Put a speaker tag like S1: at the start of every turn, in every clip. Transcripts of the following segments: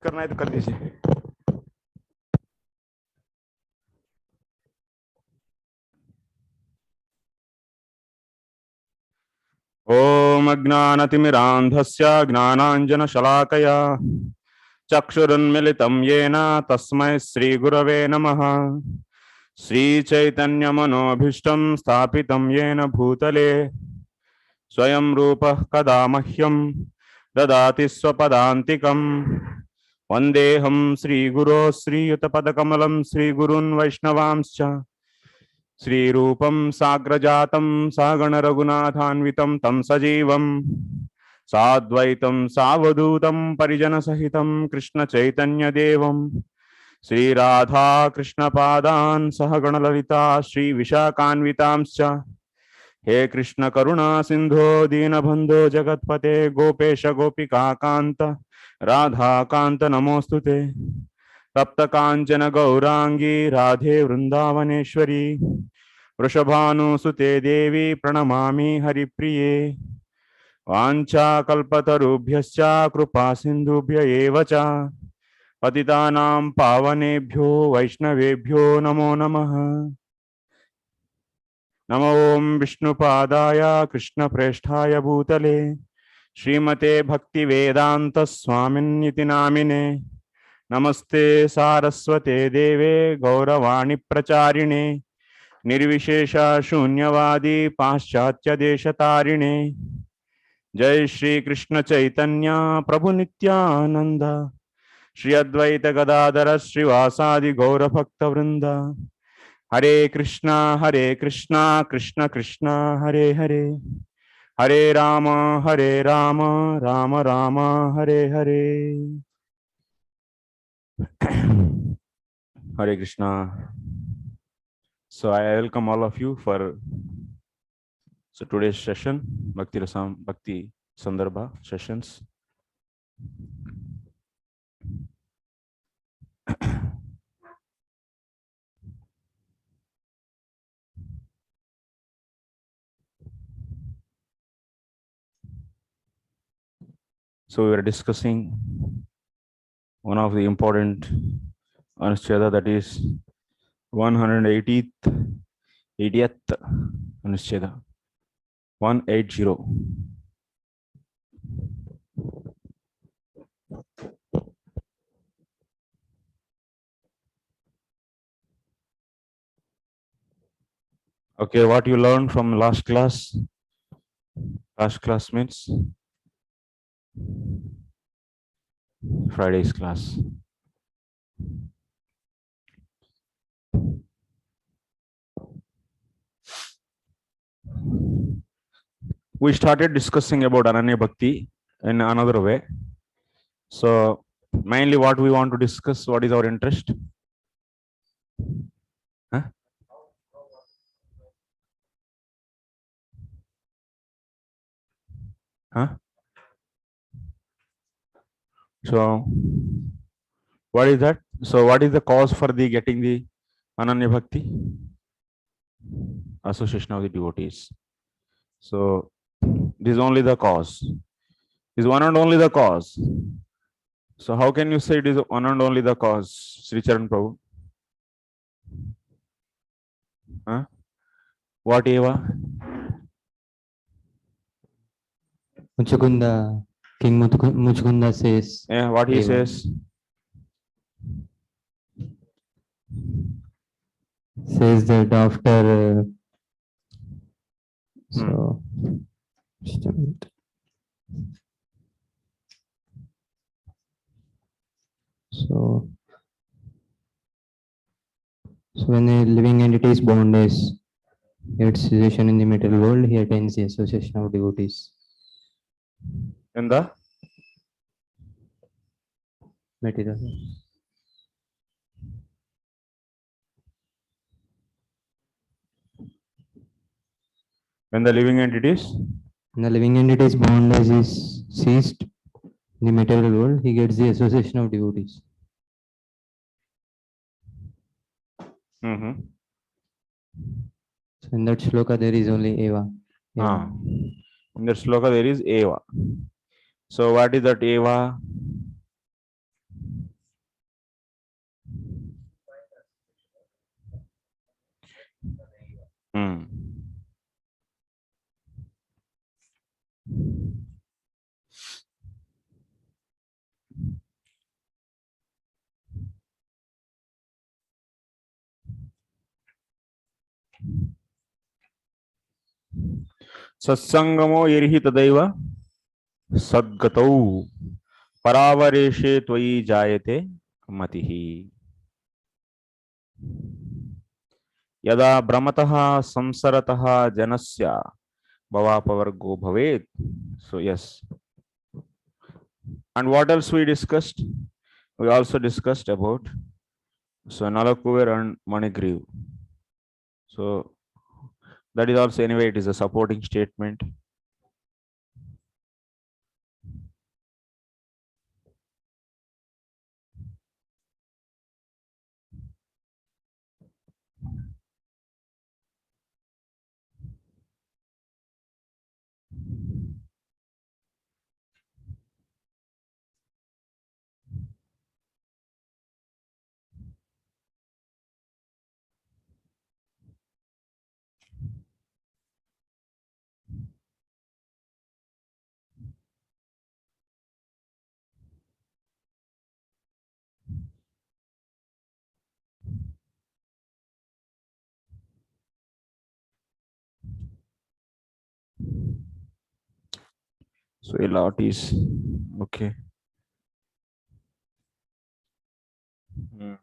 S1: करना है तो कर दीजिए। ओम अज्ञानतिमिरान्धस्य ज्ञानाञ्जनशलाकया चक्षुरुन्मिलितं येन तस्मै श्रीगुरवे नमः। श्रीचैतन्यमनोभीष्टं स्थापितं येन भूतले स्वयं रूपः कदा मह्यं ददाति स्वपदान्तिकम्। वन्देऽहं श्रीगुरो श्रीयुतपदकमलं श्रीगुरून् वैष्णवांश्च श्रीरूपं साग्रजातं सहगण रघुनाथान्वितं तं सजीवं साद्वैतं सावधूतं परिजनसहितं कृष्णचैतन्यदेवं श्रीराधा कृष्णपादान् सहगण ललिता श्रीविशाखान्वितांश्च। हे कृष्ण करुणा सिंधो दीनबंधो जगत्पते गोपेश गोपिका कांत राधा कांत नमोस्तुते। तप्त कांचन गौरांगी राधे वृंदावनेश्वरी वृषभानुसुते देवी प्रणमामि हरिप्रिये। वाञ्छाकल्पतरुभ्यश्च कृपा सिन्धुभ्य एव च पतितानां पावनेभ्यो वैष्णवेभ्यो नमो नमः। नमो ओं विष्णुपादाय कृष्णप्रेष्ठाय भूतले श्रीमते भक्तिवेदांत स्वामिन्निति नामिने। नमस्ते सारस्वते देवे गौरवाणी प्रचारिणे निर्विशेष शून्यवादी पाश्चात्य देशतारिणे। जय श्री कृष्ण चैतन्य प्रभु नित्यानंद श्री अद्वैत गदाधर श्रीवासादि गौर भक्त वृंद। हरे Krishna Krishna Krishna Hare Hare Hare Ram Ram Ram Hare Hare. Hare Krishna. So I welcome all of you for today's session, Bhakti Sandarbha sessions. So we are discussing one of the important Anuscheda, that is 180th Anuscheda, 180. Okay, what you learned from last class? Last class means Friday's class. We started discussing about Ananya Bhakti in another way. So mainly what we want to discuss, what is our interest? Huh? Huh? So what is that? So what is the cause for the getting the Ananya Bhakti? Association of the devotees. So this is only the cause. Is one and only the cause. So how can you say it is one and only the cause, Sri Charan Prabhu? Huh? What Eva?
S2: Muchukunda, King Muchukunda says.
S1: Yeah, what he
S2: Eva.
S1: says?
S2: Says that after. So. Just a minute. So when a living entity is born as its situation in the material world, he attains the association of devotees.
S1: In the
S2: Material.
S1: when the living entities?
S2: When the living entity is born as is ceased in the material world, he gets the association of devotees.
S1: Mm-hmm.
S2: So in that shloka there is only Eva.
S1: Ah. In that shloka there is Eva. So what is that Eva? Hmm. सत्संगमो यर्हि तदैव सद्गतौ परावरेशे त्वयि जायते मतिः यदा भ्रमतः संसरतः जनस्य भवापवर्गो भवेत्. So yes, and what else we discussed? We also discussed about Nalakuver and Manigriv. So that is also, anyway, it is a supporting statement. So a lot is okay. Hmm.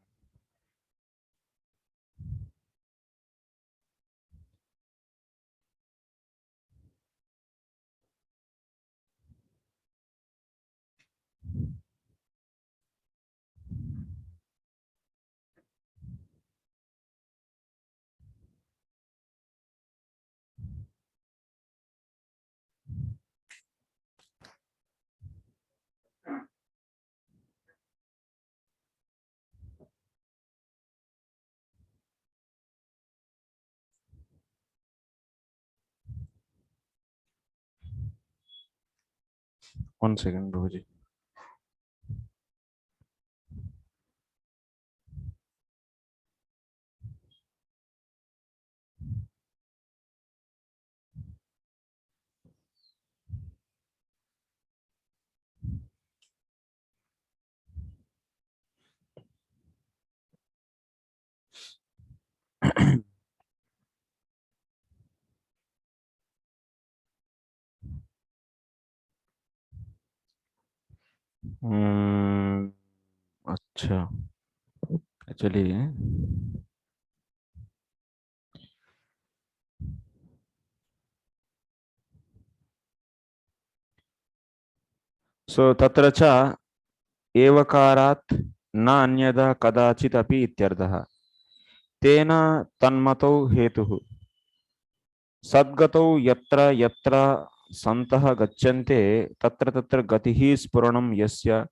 S1: One second, Roji. Hmm. अच्छा. Actually, so तत्र च एवकारात् न अन्यदा कदाचित् अपि इत्यर्थः. तेन तन्मतौ हेतुः सद्गतौ यत्र यत्र सन्तः गच्छन्ते तत्र तत्र गतिः स्फुरणं यस्य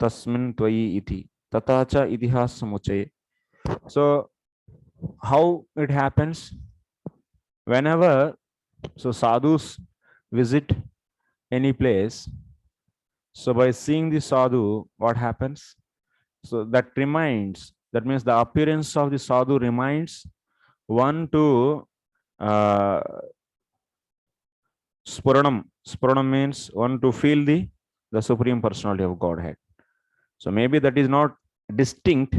S1: तस्मिन् त्वयि इति तथा च इतिहास समुच्चये. So how it happens whenever sadhus visit any place, so by seeing the sadhu, what happens? So that means the appearance of the sadhu reminds one to uh, Spuranam. Spuranam means one to feel the Supreme Personality of Godhead. So maybe that is not distinct,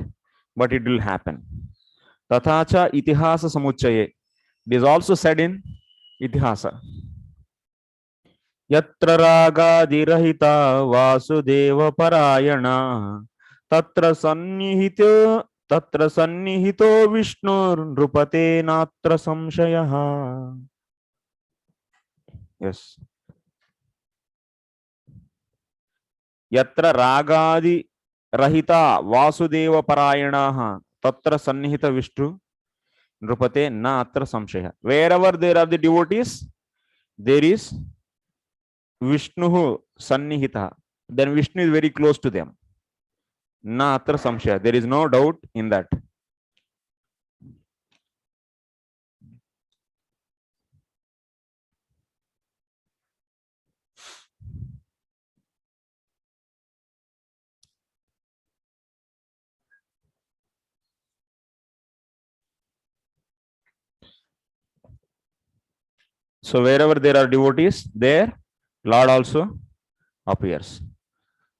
S1: but it will happen. Tathacha itihasa samuchaye. It is also said in itihasa. Yatra raga dirahita vasudeva parayana tatra sannihito vishnu nrupate natra samshayaha. Yes. यत्र रागादि रहिता वासुदेव परायणाः तत्र सन्निहित विष्णु नृपते न अत्र संशयः. Wherever there are the devotees, there is Vishnu sannihita. Then Vishnu is very close to them. Na atra samshaya. There is no doubt in that. So wherever there are devotees, there Lord also appears.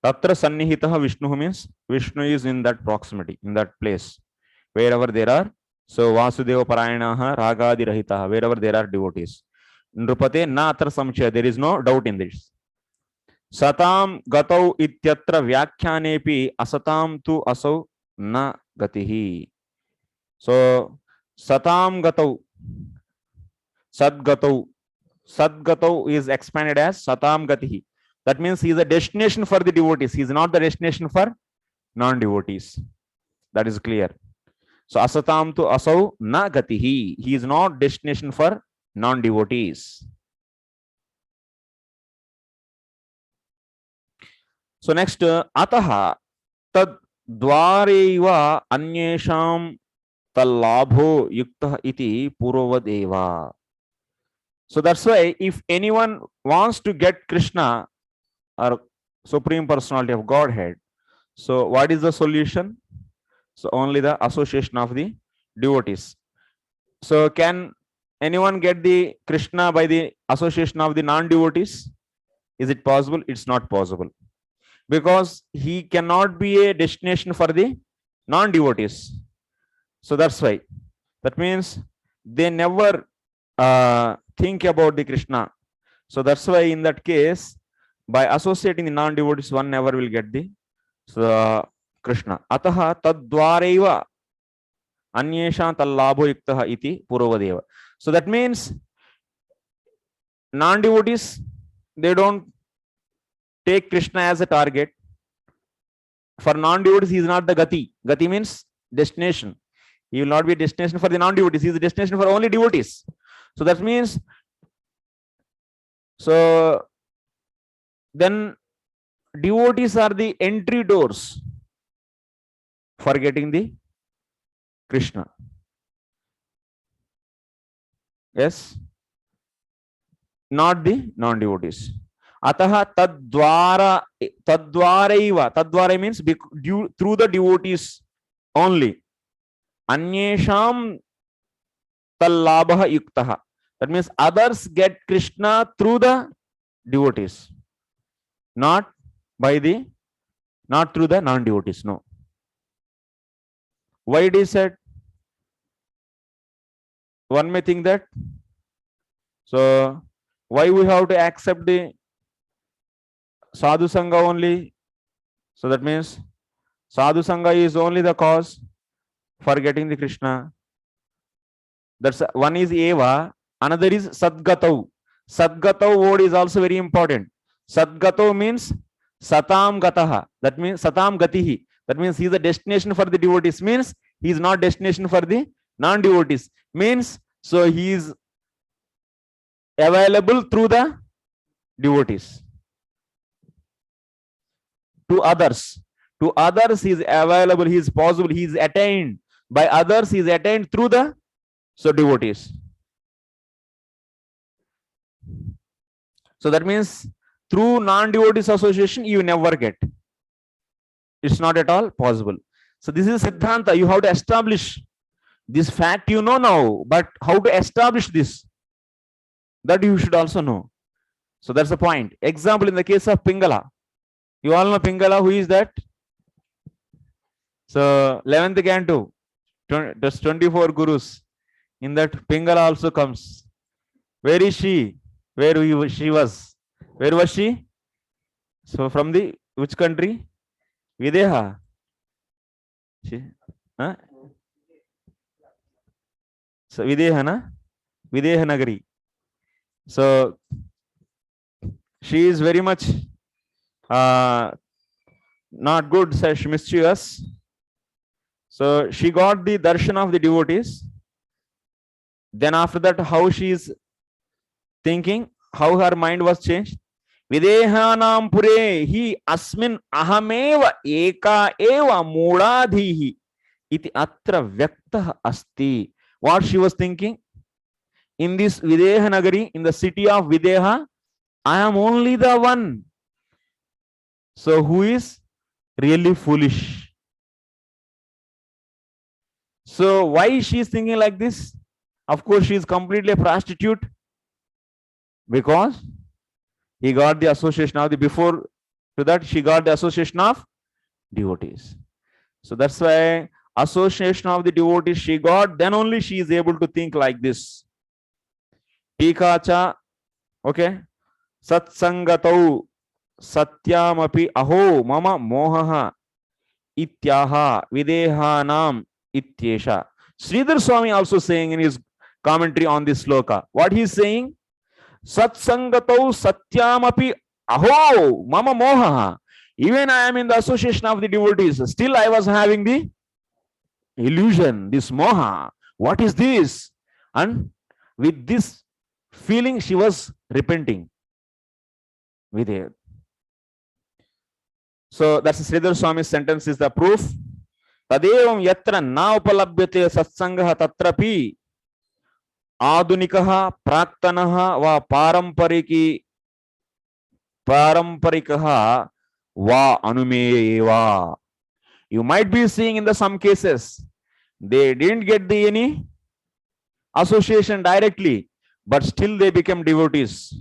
S1: Tatra sannihitah Vishnu means Vishnu is in that proximity, in that place, wherever there are. So Vasudeva Parayanaha Ragadi Rahitaha, wherever there are devotees. Nrupate na atra samchaya, there is no doubt in this. Satam gatau ityatra vyakyanepi asatam tu asau na gatihi. So satam gatau, sadgatau, sadgatau is expanded as satam gatihi. That means he is a destination for the devotees. He is not the destination for non-devotees. That is clear. So asatam tu asau na gatihi. He is not destination for non-devotees. So next, ataha tad dwareva anyesham talabho yukta iti purvadeva. So that's why if anyone wants to get Krishna or Supreme Personality of Godhead, so what is the solution? So only the association of the devotees. So can anyone get the Krishna by the association of the non-devotees? Is it possible? It's not possible, because he cannot be a destination for the non-devotees. So that's why. That means they never think about the Krishna. So that's why in that case, by associating the non-devotees, one never will get the Krishna. Ataha tadvareva anyesha tallabho yuktaha iti purvadeva. So that means non-devotees, they don't take Krishna as a target. For non-devotees, he is not the gati. Gati means destination. He will not be a destination for the non-devotees. He is a destination for only devotees. So that means, so then devotees are the entry doors for getting the Krishna. Yes, not the non-devotees. Ataha tadvara, tadvaraiva. Tadvara means through the devotees only. Anyesham tallabha yuktaha. That means others get Krishna through the devotees, not through the non-devotees. No. Why it is said? One may think that, so why we have to accept the sadhu sangha only? So that means sadhu sangha is only the cause for getting the Krishna. That's one is eva, another is sadgatau. Sadgatau word is also very important. Sadgatau means satam gataha. That means satam gatihi. That means he is a destination for the devotees. Means he is not destination for the non-devotees. Means so he is available through the devotees. To others he is available, he is possible, he is attained. By others he is attained through the devotees. So that means through non-devotees association you never get. It's not at all possible. So this is Siddhanta. You have to establish this fact, you know now, but how to establish this, that you should also know. So that's the point. Example, in the case of Pingala, you all know Pingala. Who is that? So 11th canto, just 24 gurus. In that, Pingala also comes. Where is she? Where she was? Where was she? So from the which country? Videha. She, huh? So Videha, na? Videha Nagari. So she is very much not good, such mischievous. So she got the darshan of the devotees. Then after that, how she is thinking, how her mind was changed. Videhanam pure hi asmin ahameva eka eva mudadhihi iti atra vyaktah asti. What she was thinking? In this Videha Nagari, in the city of Videha, I am only the one. So who is really foolish? So why she is thinking like this? Of course, she is completely a prostitute. Because he got the association of the, before to that she got the association of devotees. So that's why association of the devotees she got, then only she is able to think like this. Tikacha, okay, satsangatau satyamapi aho mama mohaha ityaha videhanam ityesha. Sridhar Swami also saying in his commentary on this sloka, what he is saying? Satsangatau satyamapi aho mama mohaha. Even I am in the association of the devotees, still I was having the illusion, this moha. What is this? And with this feeling, she was repenting with it. So that's Sridhar Swami's sentence is the proof. Tadevam yatra na upalabhyate satsangah tatrapi आधुनिकः प्राक्तनः वा पारंपरिकः वा अनुमेयः. You might be seeing in the some cases they didn't get the any association directly, but still they become devotees.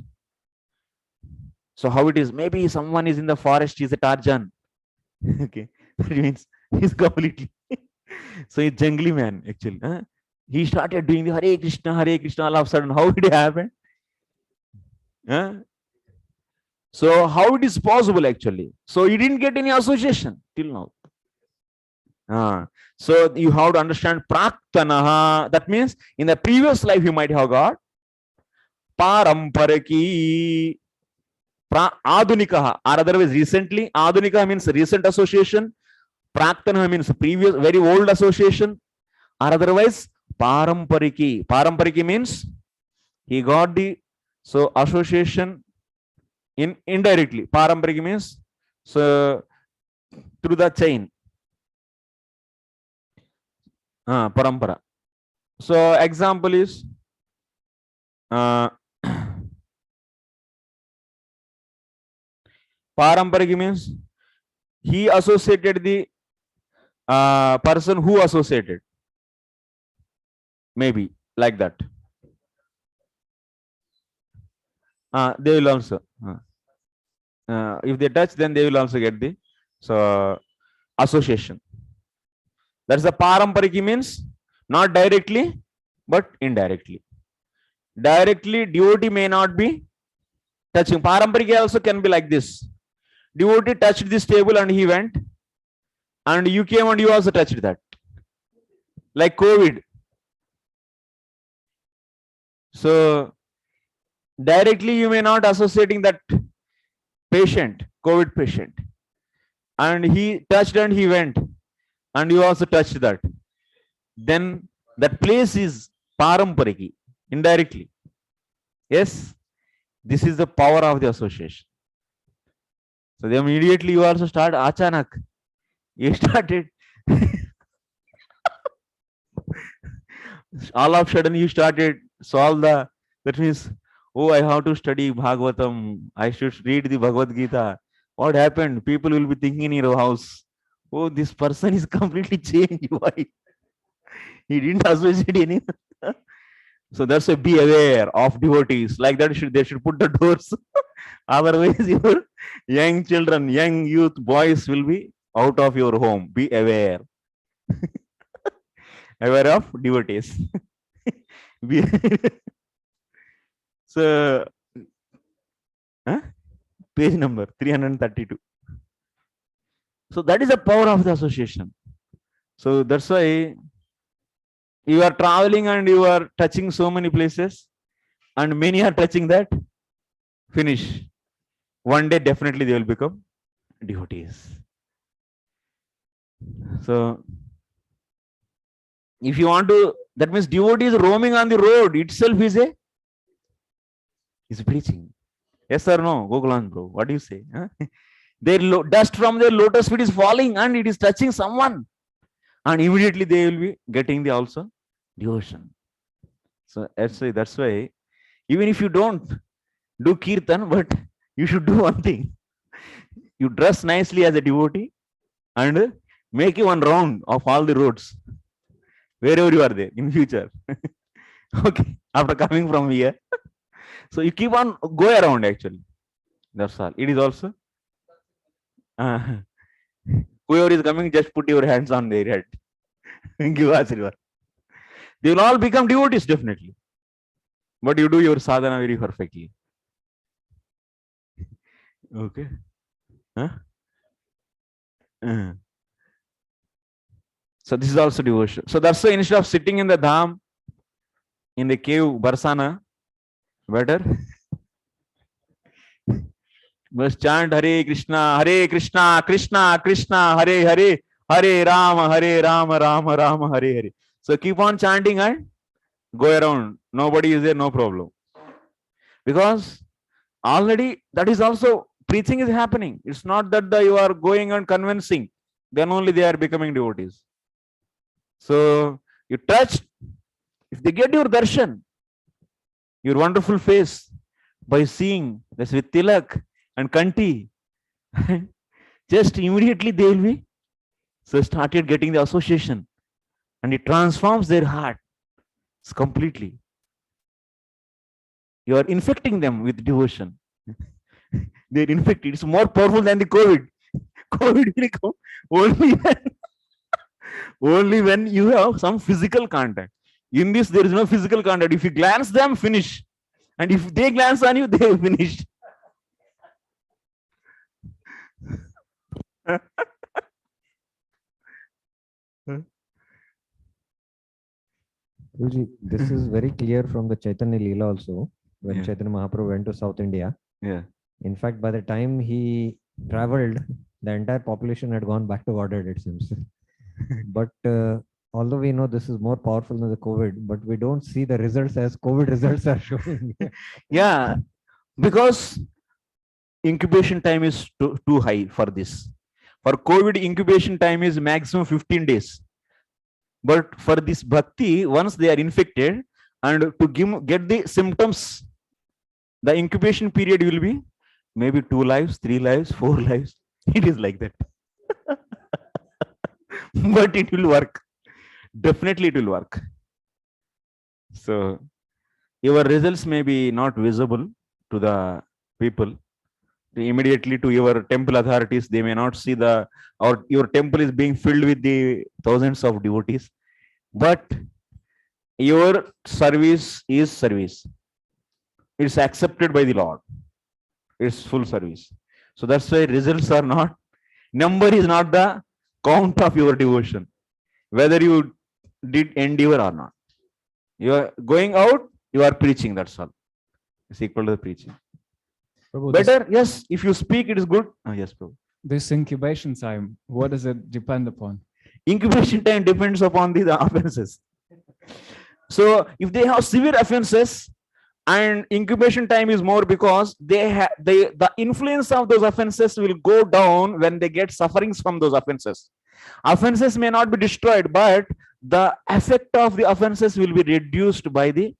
S1: So how it is? Maybe someone is in the forest, he's a Tarzan. Okay, that means he's completely so he's jungly man actually. He started doing the Hare Krishna, all of a sudden. How did it happen? So how it is possible actually? So he didn't get any association till now. So you have to understand praktanaha. That means in the previous life you might have got parampariki, adunikaha, or otherwise recently. Adunika means recent association. Praktanaha means previous, very old association, or otherwise parampariki. Parampariki means he got the association in indirectly. Parampariki means so through the chain. Parampara. So example is parampariki means he associated the person who associated. Maybe like that. They will also if they touch, then they will also get the association. That's the parampariki means not directly but indirectly. Directly devotee may not be touching. Parampariki also can be like this. Devotee touched this table and he went, and you came and you also touched that. Like COVID. So directly you may not associating that patient, COVID patient, and he touched and he went, and you also touched that. Then that place is parampariki, indirectly. Yes, this is the power of the association. So then immediately you also start achanak. You started all of a sudden you started solve the, that means, oh, I have to study Bhagavatam, I should read the Bhagavad Gita. What happened? People will be thinking in your house, oh, this person is completely changed. Why? He didn't associate any. So that's a be aware of devotees. Like that, they should put the doors. Otherwise, your young children, young youth, boys will be out of your home. Be aware. Aware of devotees. So, page number 332. So that is the power of the association. So that's why you are traveling and you are touching so many places, and many are touching that. Finish. One day definitely they will become devotees. So if you want to, that means devotees roaming on the road itself is preaching. Yes or no, Gokulan bro? What do you say? Their dust from their lotus feet is falling and it is touching someone, and immediately they will be getting the also devotion. So that's why even if you don't do kirtan, but you should do one thing. You dress nicely as a devotee and make one round of all the roads wherever you are there in future. Okay, after coming from here. So you keep on go around actually. That's all. It is also. Uh, whoever is coming, just put your hands on their head. Give Ashirvad. They will all become devotees definitely. But you do your sadhana very perfectly. Okay. Huh? So this is also devotion. So that's why instead of sitting in the dham, in the cave, Barsana, better must chant Hare Krishna, Krishna Krishna, Hare Hare, Hare Rama, Rama Rama, Hare Hare. So keep on chanting and go around. Nobody is there, no problem. Because already that is also preaching is happening. It's not that you are going and convincing. Then only they are becoming devotees. So you touch, if they get your darshan, your wonderful face, by seeing this with tilak and kanti, just immediately they will be so started getting the association, and it transforms their heart completely. You are infecting them with devotion. They're infected. It's more powerful than the COVID. COVID will come only when you have some physical contact. In this, there is no physical contact. If you glance them, finish. And if they glance on you, they finish.
S3: Guruji, this is very clear from the Chaitanya Leela also, when
S1: Yeah.
S3: Chaitanya Mahaprabhu went to South India.
S1: Yeah.
S3: In fact, by the time he traveled, the entire population had gone back to Godhead, it seems. But although we know this is more powerful than the COVID, but we don't see the results as COVID results are showing.
S1: Yeah, because incubation time is too high for this. For COVID, incubation time is maximum 15 days. But for this bhakti, once they are infected and to get the symptoms, the incubation period will be maybe 2 lives, 3 lives, 4 lives. It is like that. But it will work. Definitely it will work. So your results may be not visible to the people. Immediately to your temple authorities, they may not see or your temple is being filled with the thousands of devotees. But your service is service. It's accepted by the Lord. It's full service. So that's why results are not, number is not the count of your devotion, whether you did endeavor or not. You are going out, you are preaching, that's all. It's equal to the preaching.
S4: Prabhu,
S1: Better, yes, if you speak, it is good. Yes, Prabhu.
S4: this incubation time, what does it depend upon?
S1: Incubation time depends upon the offenses. So if they have severe offenses, and incubation time is more because the influence of those offenses will go down when they get sufferings from those offenses. Offenses may not be destroyed, but the effect of the offenses will be reduced by the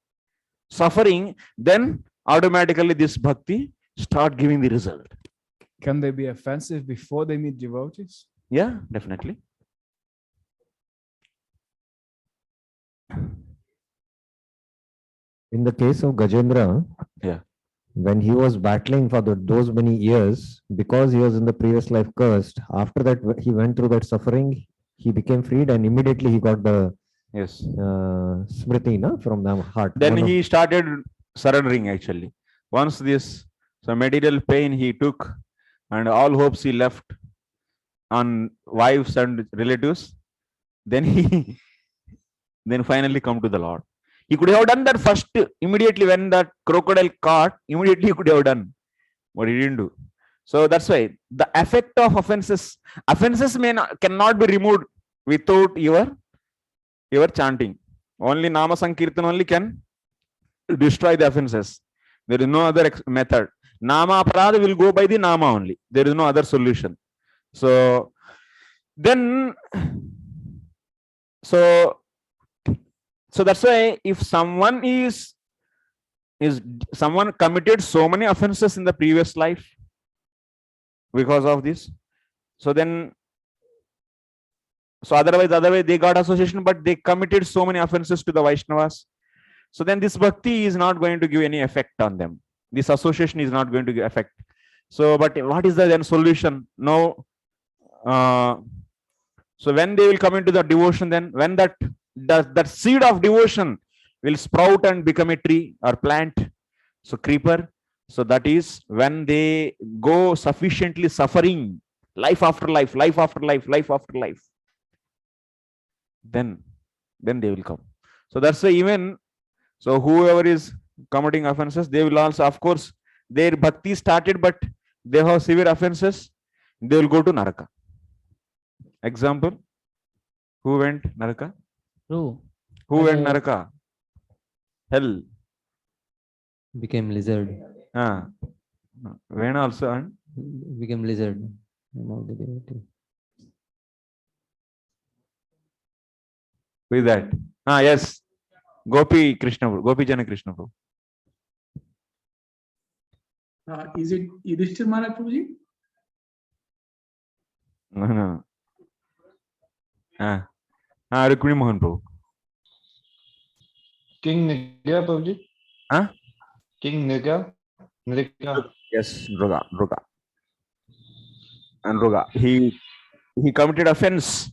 S1: suffering. Then automatically this bhakti start giving the result.
S4: Can they be offensive before they meet devotees?
S1: Yeah, definitely.
S3: In the case of Gajendra,
S1: Yeah.
S3: when he was battling for those many years, because he was in the previous life cursed, after that he went through that suffering, he became freed and immediately he got the
S1: Yes.
S3: smriti from the heart.
S1: Then he started surrendering actually. Once this material pain he took and all hopes he left on wives and relatives, then he then finally come to the Lord. He could have done that first immediately when that crocodile caught, immediately he could have done, but he didn't do. So that's why the effect of offenses cannot be removed without your chanting. Only Nama Sankirtan only can destroy the offenses. There is no other method. Nama Aparadha will go by the Nama only. There is no other solution. So then, so that's why if someone someone committed so many offenses in the previous life because of this, so then otherwise they got association, but they committed so many offenses to the Vaishnavas. So then this bhakti is not going to give any effect on them. This association is not going to affect. So, but what is the then solution? No. So when they will come into the devotion, then when that seed of devotion will sprout and become a tree or plant, so creeper. So that is when they go sufficiently suffering, life after life, life after life, life after life. Then they will come. So that's why even so whoever is committing offenses, they will also, of course, their bhakti started, but they have severe offenses, they will go to Naraka. Example, who went Naraka?
S2: True.
S1: Who went Naraka? Hell.
S2: Became lizard.
S1: When also and
S2: Became lizard. Among the devotee.
S1: who is that? Yes. Gopi Krishna, Gopi Jana Krishna.
S5: Is it Yudhishthir Maharaj Prabhuji?
S1: No. Rukmini Mohan Prabhu.
S6: King Nigya Prabhuji?
S1: Huh?
S6: King Nigya? Nigya.
S1: Yes, Ruga. And Ruga. He committed offense.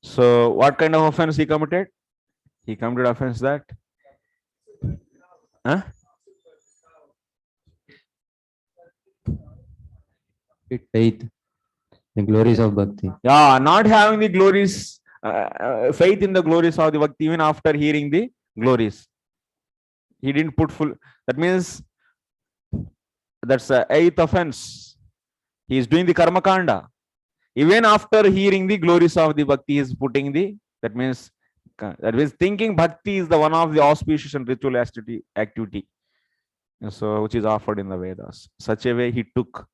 S1: So what kind of offense he committed? He committed offense that
S2: Faith. The glories of bhakti.
S1: not having the glories, faith in the glories of the bhakti, even after hearing the glories. He didn't put full. That means that's the eighth offense. He is doing the karma kanda. Even after hearing the glories of the bhakti, he is putting the, that means thinking bhakti is the one of the auspicious and ritual activity. So which is offered in the Vedas. Such a way he took.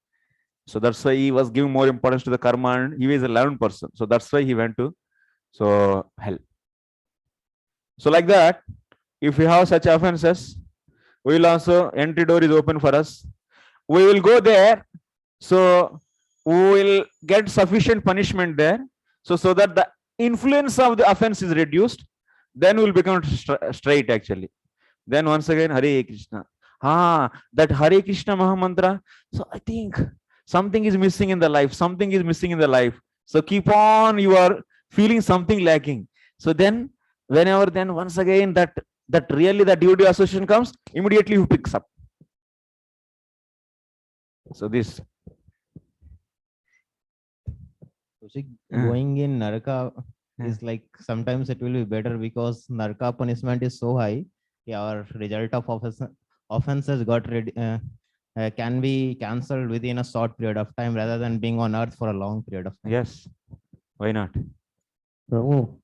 S1: So that's why he was giving more importance to the karma, and he was a learned person. So that's why he went to hell. So like that, if we have such offenses, we will also, entry door is open for us. We will go there. So we will get sufficient punishment there. So that the influence of the offense is reduced, then we will become straight actually. Then once again, Hare Krishna. That Hare Krishna Mahamantra. So I think something is missing in the life. Something is missing in the life. So keep on, you are feeling something lacking. So then, whenever then once again that really the devotee association comes, immediately who picks up. So this.
S7: So see, going in Naraka is like sometimes it will be better because Naraka punishment is so high. Our result of offenses can be cancelled within a short period of time rather than being on earth for a long period of time.
S1: Yes. Why not?
S2: Prabhu.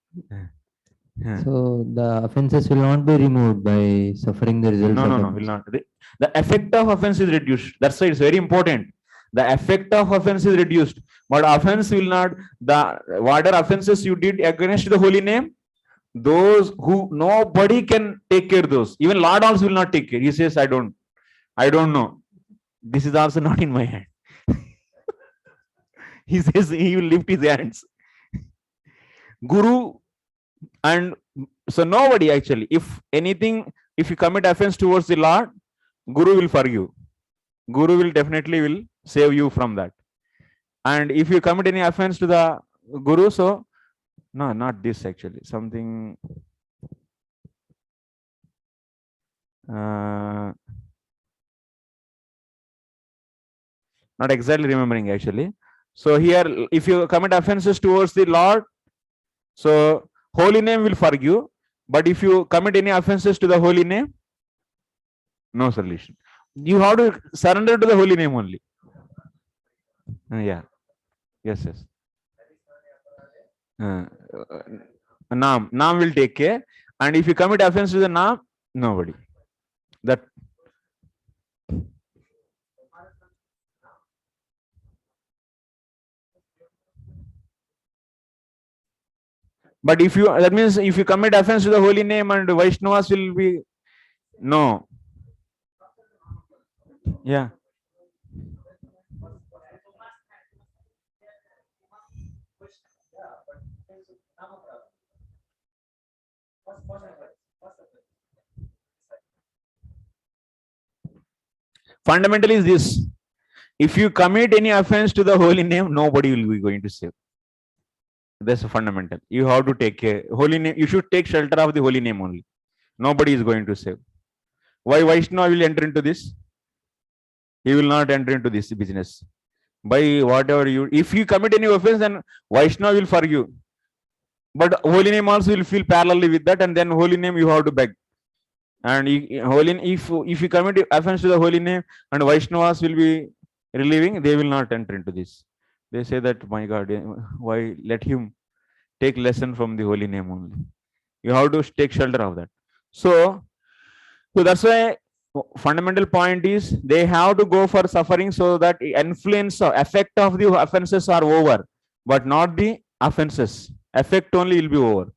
S2: So the offenses will not be removed by suffering the results.
S1: No, will not. The effect of offense is reduced. That's why it's very important. The effect of offense is reduced, but offense will not. The whatever offenses you did against the holy name, those who nobody can take care of those. Even Lord also will not take care. He says, I don't know. This is also not in my hand. He says he will lift his hands. Guru, and so nobody actually, if anything, if you commit offense towards the Lord, Guru will forgive. Guru will definitely will save you from that. And if you commit any offense to the Guru, so no, not this actually, something not exactly remembering actually. So here, if you commit offenses towards the Lord, so holy name will forgive. But if you commit any offenses to the holy name, no solution. You have to surrender to the holy name only. Yes. Naam will take care. And if you commit offense to the Naam, nobody. That. But if you, that means if you commit offense to the holy name and Vaishnavas will be, no. Yeah. Fundamental is this: if you commit any offense to the holy name, nobody will be going to save. That's fundamental. You have to take care. Holy name. You should take shelter of the holy name only. Nobody is going to save. Why Vaishnava will enter into this? He will not enter into this business. By whatever you, if you commit any offense, then Vaishnava will forgive. But holy name also will feel parallelly with that, and then holy name you have to beg. And if you commit offense to the holy name, and Vaishnavas will be relieving, they will not enter into this. They say that, my God, why let him take lesson from the holy name only? You have to take shelter of that. So that's why fundamental point is they have to go for suffering so that influence or effect of the offenses are over, but not the offenses. Effect only will be over.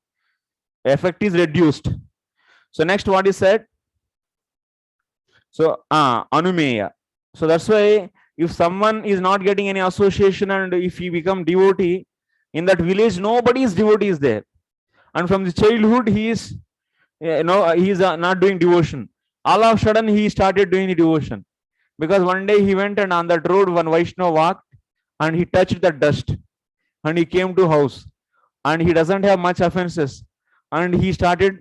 S1: Effect is reduced. So next, what is said? So anumeya. So that's why if someone is not getting any association, and if he become devotee in that village, nobody's devotee is there, and from the childhood he is he is not doing devotion. All of a sudden he started doing the devotion, because one day he went, and on that road one Vaishnava walked, and he touched the dust, and he came to house, and he doesn't have much offenses, and he started,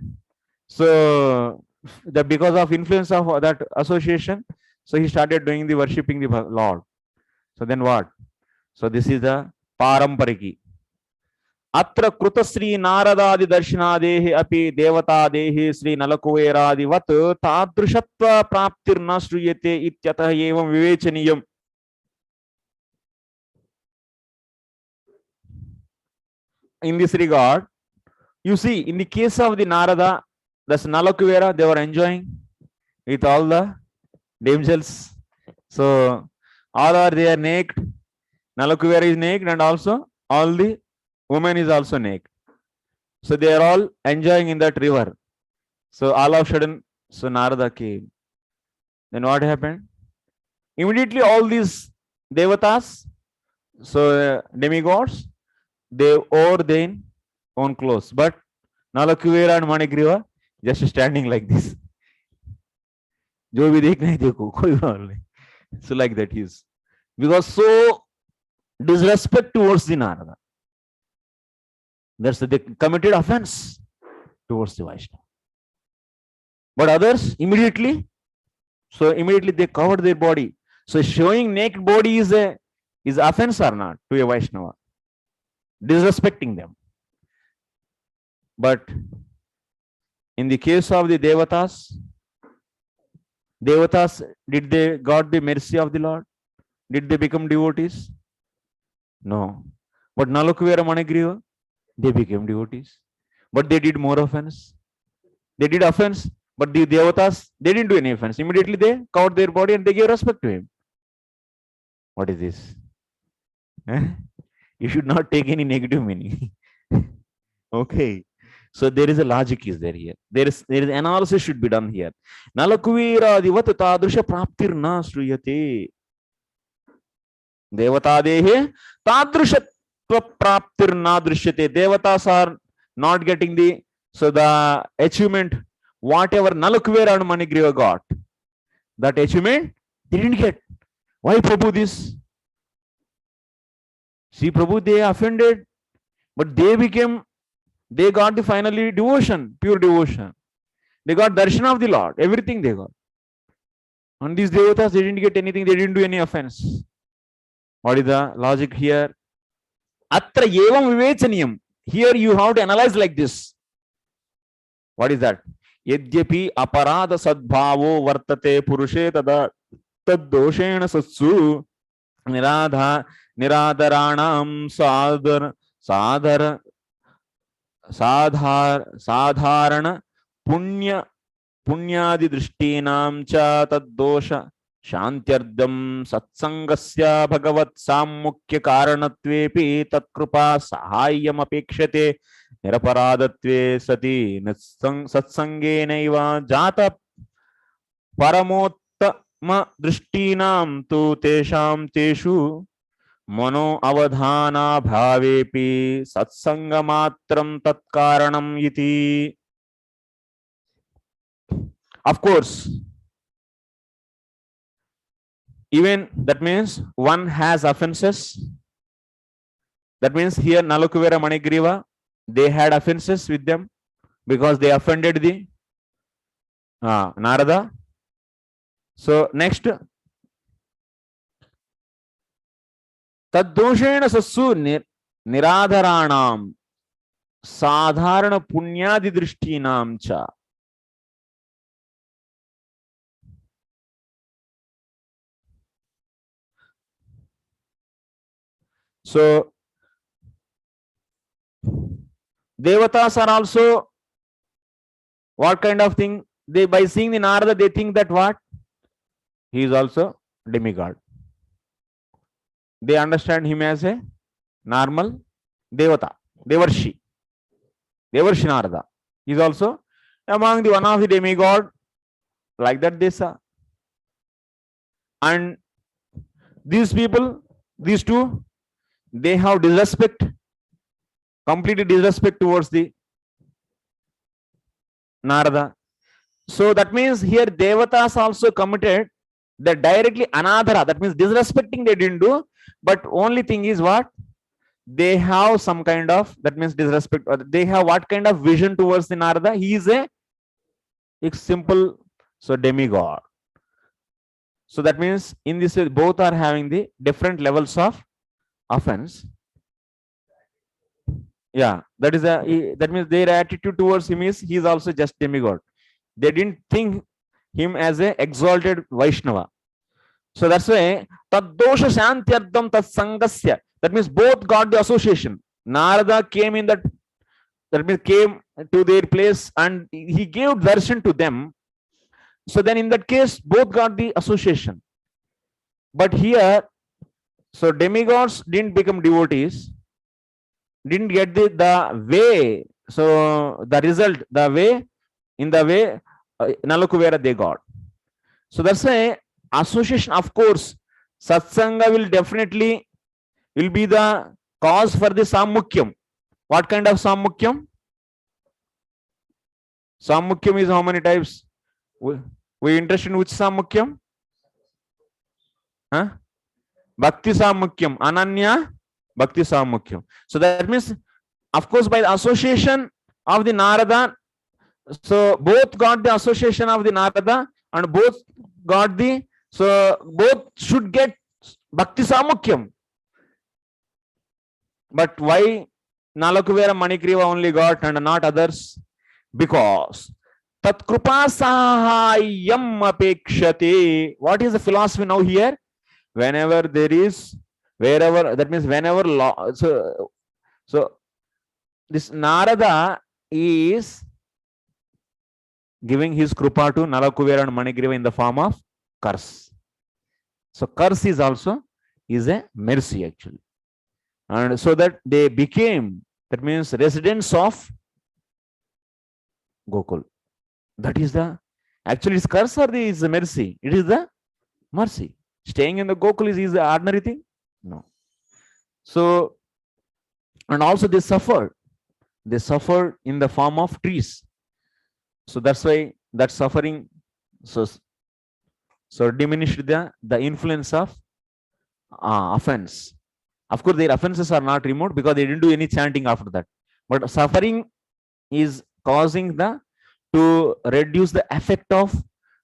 S1: so the because of influence of that association, so he started doing the worshipping the Lord. So then what? So this is the parampariki. अत्र कृत श्री नारदादि दर्शनादेः अपि देवतादेः श्री नलकुबेरादिवत् तादृशत्व प्राप्तिर्न श्रूयते इत्यतः एवं विवेचनीयम्. In this regard, you see, in the case of the Narada, that's Nalakuvera, they were enjoying with all the damsels. So all are there naked. Nalakuvera is naked, and also all the woman is also naked. So they are all enjoying in that river. So all of a sudden, so Narada came. Then what happened? Immediately all these devatas, so demigods, they wore their own clothes. But Nalakuvera and Manigriva just standing like this. जो भी देखना है देखो, कोई बात नहीं. So like that is. Because so disrespect towards the Narada. That's the committed offense towards the Vaishnava. But others immediately, so immediately they covered their body. So showing naked body is offense or not to a Vaishnava? Disrespecting them. But in the case of the Devatas, did they got the mercy of the Lord? Did they become devotees? No. But Nalakuvera Manigriva, they became devotees, but they did more offense. They did offense, but the devatas, they didn't do any offense. Immediately they covered their body and they gave respect to him. What is this? You should not take any negative meaning. Okay. So there is a logic is there here. There is analysis should be done here. Nalakuvira divat tadrusha praptir na shruyate. Devatadehe tadrusha praptir na drishyate. Devatas are not getting the achievement whatever Nalakuvera and Manigriva got. That achievement they didn't get. Why Prabhu this? See Prabhu, they offended, but they got the finally devotion, pure devotion. They got darshan of the Lord, everything they got. And these devatas, they didn't get anything, they didn't do any offense. What is the logic here? Atra evam vivechaniyam. Here you have to analyze like this. What is that? Yadyapi aparada sadbhavo vartate purushe tada tad doshena satsu niradaranam sadharana punyadi drishtinam cha tad dosha Shantyardam satsangasya bhagavat sammukya karanatvepi tatkrupa sahayam apekshate niraparadhatve sati satsangena jata paramottama drishtinam tu tesham teshu mano avadhana bhavepi satsangamatram tatkaranam iti. Of course, Even that means one has offenses. That means here Nalakuvera Manigriva, they had offenses with them because they offended the Narada. So next, Taddoshena Sassu Niradharanam Sadharana Punyadi Drishtinam Cha. So Devatas are also what kind of thing? They, by seeing the Narada, they think that what? He is also demigod. They understand him as a normal Devata, Devarshi. Devarshi Narada. He is also among the one of the demigod, like that they saw. And these people, these two, they have disrespect, completely disrespect towards the Narada. So that means here Devatas also committed that directly anadhara, that means disrespecting they didn't do, but only thing is what? They have some kind of, that means disrespect, or they have what kind of vision towards the Narada? He is a simple, so demigod. So that means in this way, both are having the different levels of offense. Yeah, that is that means their attitude towards him is he is also just demigod. They didn't think him as a exalted Vaishnava. So that's why Taddosha Shantyardam Tatsangasya. That means both got the association. Narada came in that means came to their place and he gave darshan to them. So then in that case, both got the association. But here, so demigods didn't become devotees, didn't get the way, so the result, the way, in the way Nalakuvera they got. So that's why association, of course, satsanga will definitely will be the cause for the samukyam. What kind of samukyam? Samukyam is how many types? We interested in which samukyam? Huh? Bhakti samukyam, ananya bhakti samukyam. So that means, of course, by the association of the Narada, so both got the association of the Narada and both got the, so both should get bhakti samukyam. But why Nalakuvera Manikriva only got and not others? Because tat krupa sahayam apekshate. What is the philosophy now here? Whenever there is, wherever, that means whenever so this Narada is giving his krupa to Nalakuvera and Manigriva in the form of curse. So curse is also is a mercy actually. And so that they became, that means residents of Gokul. That is the, actually it's curse or is the mercy? It is the mercy. Staying in the Gokul is the ordinary thing? No. So, and also they suffered. They suffered in the form of trees. So that's why that suffering so diminished the influence of offense. Of course, their offenses are not removed because they didn't do any chanting after that. But suffering is causing to reduce the effect of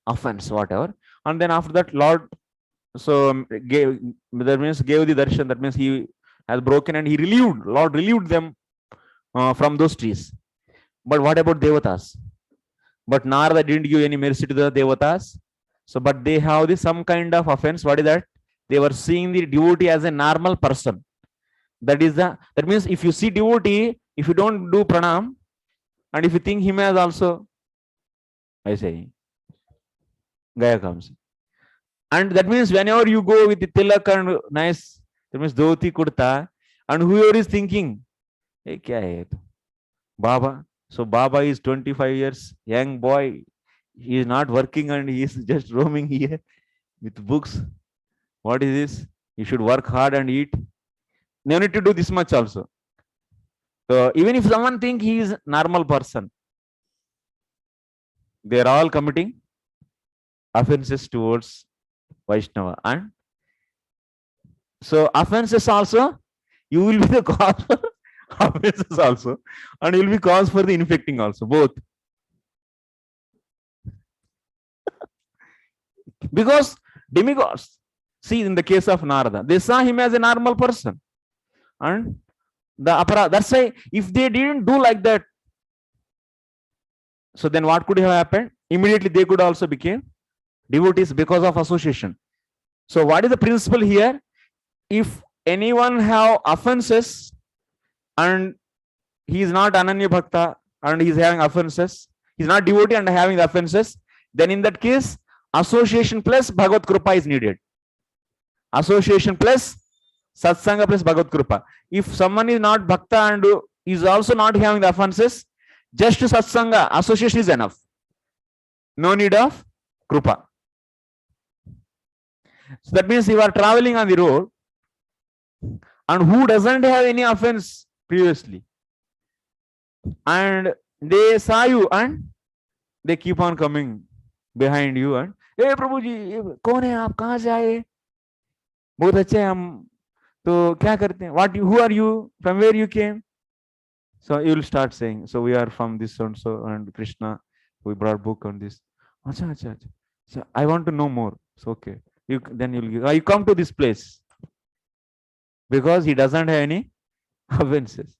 S1: offense, whatever. And then after that, Lord gave the darshan. That means he has broken and he relieved. Lord relieved them from those trees. But what about Devatas? But Narada didn't give any mercy to the Devatas. So, but they have some kind of offense. What is that? They were seeing the devotee as a normal person. That means if you see devotee, if you don't do pranam, and if you think him as also, I say, Gaya comes. And that means whenever you go with the tilak and nice, that means dhoti kurta, and whoever is thinking, hey, kya hai to? Baba. So Baba is 25 years, young boy. He is not working and he is just roaming here with books. What is this? You should work hard and eat. No need to do this much also. So even if someone think he is normal person, they are all committing offenses towards Vaishnava and So offenses also, you will be the cause for offenses also, and you will be cause for the infecting also, both. Because demigods, see in the case of Narada, they saw him as a normal person. And that's why if they didn't do like that, so then what could have happened? Immediately they could also become devotees because of association. So what is the principle here? If anyone have offenses and he is not Ananya Bhakta and he is having offenses, he is not devotee and having the offenses, then in that case, association plus Bhagavad Kripa is needed. Association plus Satsanga plus Bhagavad Kripa. If someone is not Bhakta and is also not having the offenses, just Satsanga, association is enough. No need of Kripa. So that means you are traveling on the road and who doesn't have any offense previously, and they saw you and they keep on coming behind you and, hey Prabhu ji, कौन है आप, कहाँ से आए, बहुत अच्छे हम, तो क्या करते हैं, what, who are you, from where you came? So you will start saying, so we are from this and so, and Krishna, we brought book on this. Acha, acha, acha. So I want to know more. So okay, then you come to this place because he doesn't have any offenses,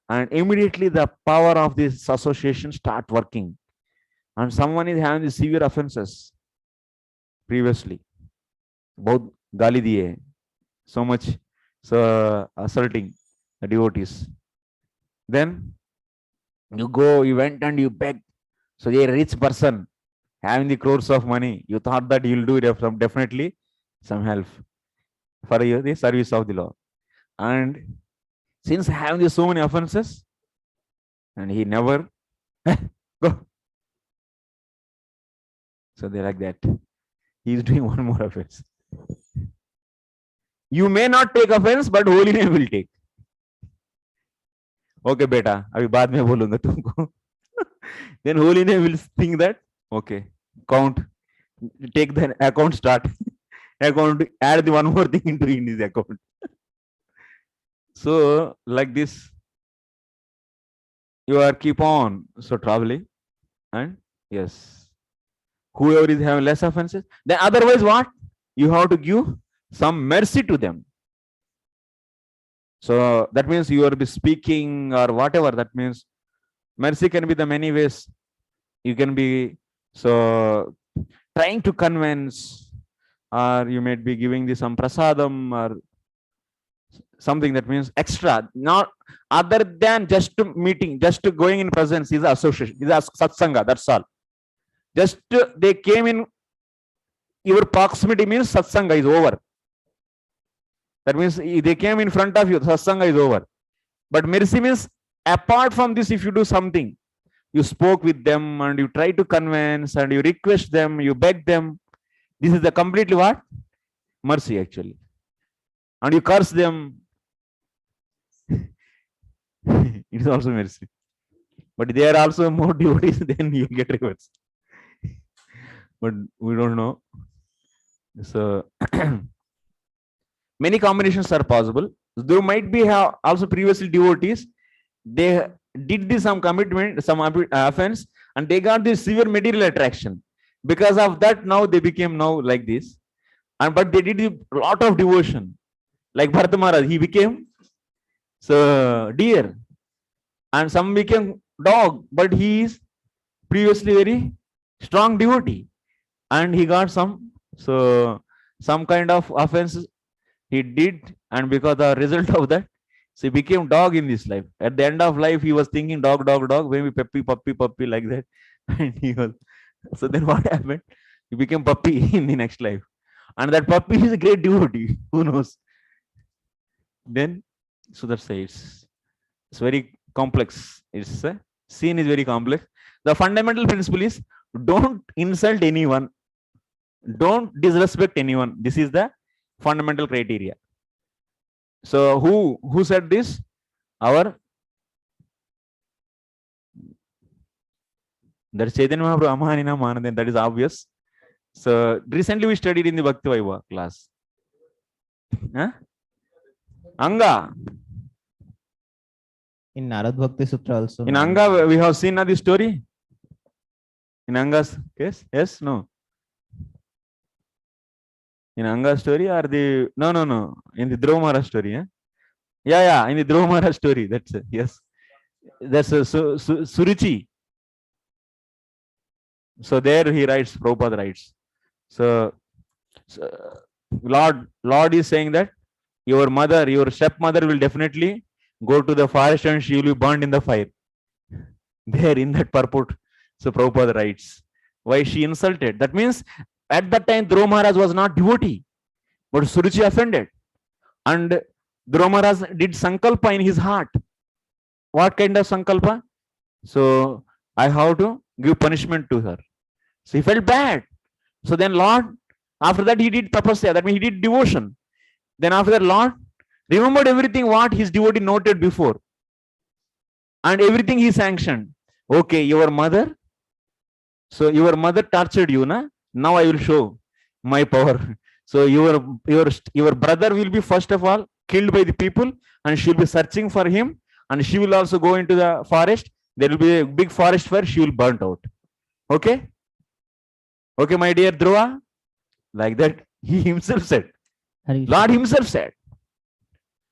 S1: and immediately the power of this association start working, and someone is having the severe offenses previously, both gali diye, so much, so assaulting the devotees. Then you went and you begged. So a rich person having the crores of money, you thought that you'll do definitely some help for you, the service of the Lord. And since having so many offenses, and he never go. So they're like that. He is doing one more offense. You may not take offense, but holy name will take. Okay, beta, अभी बाद में बोलूंगा तुमको. Then holy name will think that, okay, count, take the account, start account, add the one more thing into in his account. So like this, you are keep on so traveling, and yes, whoever is having less offenses, then otherwise what? You have to give some mercy to them. So that means you are speaking or whatever. That means mercy can be the many ways. You can be so trying to convince, or you might be giving this some prasadam or something. That means extra, not other than just to meeting, just to going in presence is association, is a satsanga. That's all. Just they came in your proximity means satsanga is over. That means they came in front of you, satsanga is over. But mercy means apart from this, if you do something, you spoke with them and you try to convince and you request them, you beg them. This is the completely what? Mercy actually. And you curse them. It is also mercy. But they are also more devotees, then you get reverse. But we don't know. So many combinations are possible. There might be also previously devotees. They did this some commitment, some offense, and they got this severe material attraction. Because of that, now they became now like this. And but they did a lot of devotion. Like Bharata Maharaj, he became so deer, and some became dog, but he is previously very strong devotee, and he got some kind of offense he did, and because the result of that, so he became dog in this life. At the end of life, he was thinking dog, dog, dog, maybe puppy, puppy, puppy, like that. And he was, so then what happened? He became puppy in the next life. And that puppy is a great devotee. Who knows? Then, so that's it's very complex. It's scene is very complex. The fundamental principle is don't insult anyone. Don't disrespect anyone. This is the fundamental criteria. So who said this? Our that Chaitanya Mahaprabhu Amahanina Mananden, that is obvious. So recently we studied in the Bhakti Vaiva class. Huh? Anga.
S7: In Narad Bhakti Sutra also.
S1: In Anga, we have seen the story. In Anga's case, yes, no. In Anga's story or the no. In the Dhruva Maharaj story, yeah. In the Dhruva Maharaj story, that's it. Yes, that's Suruchi. So there he writes, Prabhupada writes. So Lord is saying that your mother, your stepmother will definitely go to the forest and she will be burned in the fire. There in that purport. So Prabhupada writes, why she insulted. That means at that time Dhruva Maharaj was not devotee, but Suruchi offended. And Dhruva Maharaj did sankalpa in his heart. What kind of sankalpa? So I have to give punishment to her. So he felt bad. So then Lord, after that he did tapasya, that means he did devotion. Then after that Lord remembered everything what his devotee noted before. And everything he sanctioned. Okay, your mother. So your mother tortured you, na? Now I will show my power. So your brother will be first of all killed by the people, and she will be searching for him, and she will also go into the forest. There will be a big forest fire. She will burnt out. Okay. Okay, my dear Dhruva. Like that, he himself said. Lord himself said.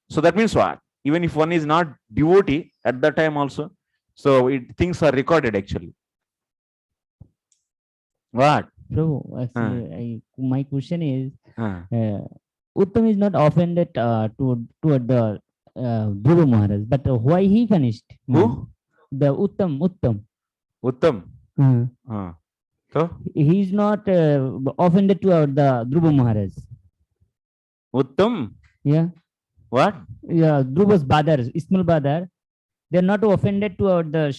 S1: So that means what? Even if one is not devotee at that time also, so things are recorded actually. What?
S8: Prabhu, actually, my question is, Uttam is not offended toward the Dhruva Maharaj, but why he punished?
S1: Who?
S8: The Uttam.
S1: Uttam. So?
S8: He is not offended toward the Dhruva Maharaj.
S1: Uttam?
S8: Yeah.
S1: What?
S8: Yeah, Dhruva's brother, Ismail brother, they are not offended toward the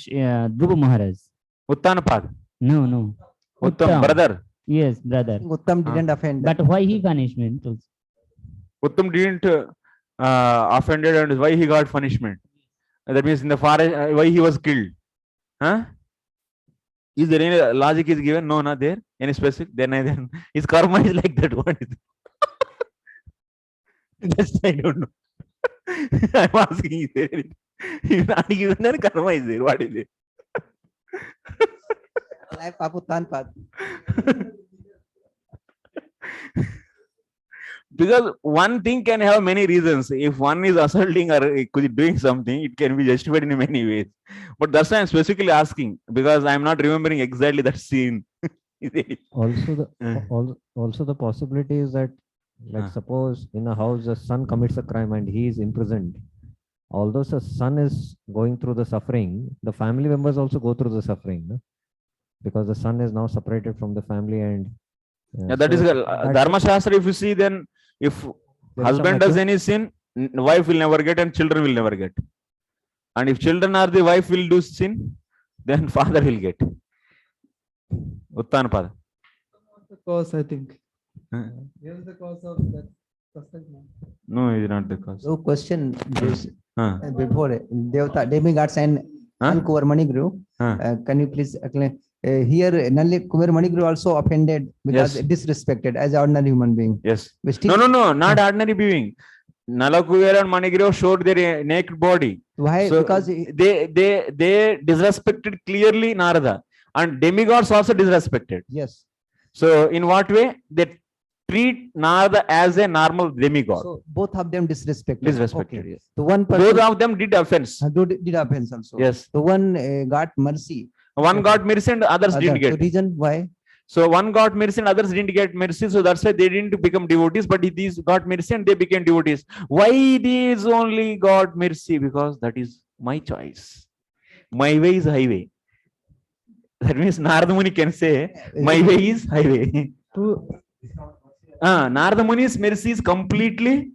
S8: Dhruva Maharaj.
S1: Uttanapad.
S8: No.
S1: Uttam, brother.
S8: Yes, brother.
S9: Uttam didn't offend.
S8: But why he punishment?
S1: Uttam didn't offended, and why he got punishment? That means in the forest, why he was killed? Huh? Is there any logic is given? No, not there. Any specific? Then his karma is like that. What is it? Just I don't know. I'm asking, is there anything? If not given, then karma is there. What is it?
S9: Life Uttanapad.
S1: Because one thing can have many reasons. If one is assaulting or doing something, it can be justified in many ways. But that's why I'm specifically asking, because I'm not remembering exactly that scene.
S3: Also the possibility is that, like, suppose in a house the son commits a crime and he is imprisoned. Although the son is going through the suffering, the family members also go through the suffering, no? Because the son is now separated from the family, and
S1: that is Dharma Shastra. If you see, then if husband does any sin, wife will never get and children will never get. And if children are the wife will do sin, then father will get. Uttanapada.
S10: The cause, I think. Here's the cause of that.
S1: No, it is not the cause.
S9: So question this before Devata demigods and Kumar Maniguru. Can you please explain? Here Nalli Kumar Maniguru also offended because disrespected as ordinary human being.
S1: Yes. No, not ordinary being. Nalakuver and Maniguru showed their naked body.
S9: Why?
S1: So
S9: because
S1: they disrespected clearly Narada, and demigods also disrespected.
S9: Yes.
S1: So in what way? They treat Narada as a normal demigod.
S9: So both of them disrespected.
S1: Disrespected. Yes.
S9: So one person,
S1: both of them did offense.
S9: Did offense also.
S1: Yes.
S9: So one got mercy.
S1: One got mercy and others didn't get.
S9: So reason why?
S1: So one got mercy and others didn't get mercy. So that's why they didn't become devotees, but these got mercy and they became devotees. Why these only got mercy? Because that is my choice. My way is highway. That means Narada Muni can say, my way is highway. Narada Muni's mercy is completely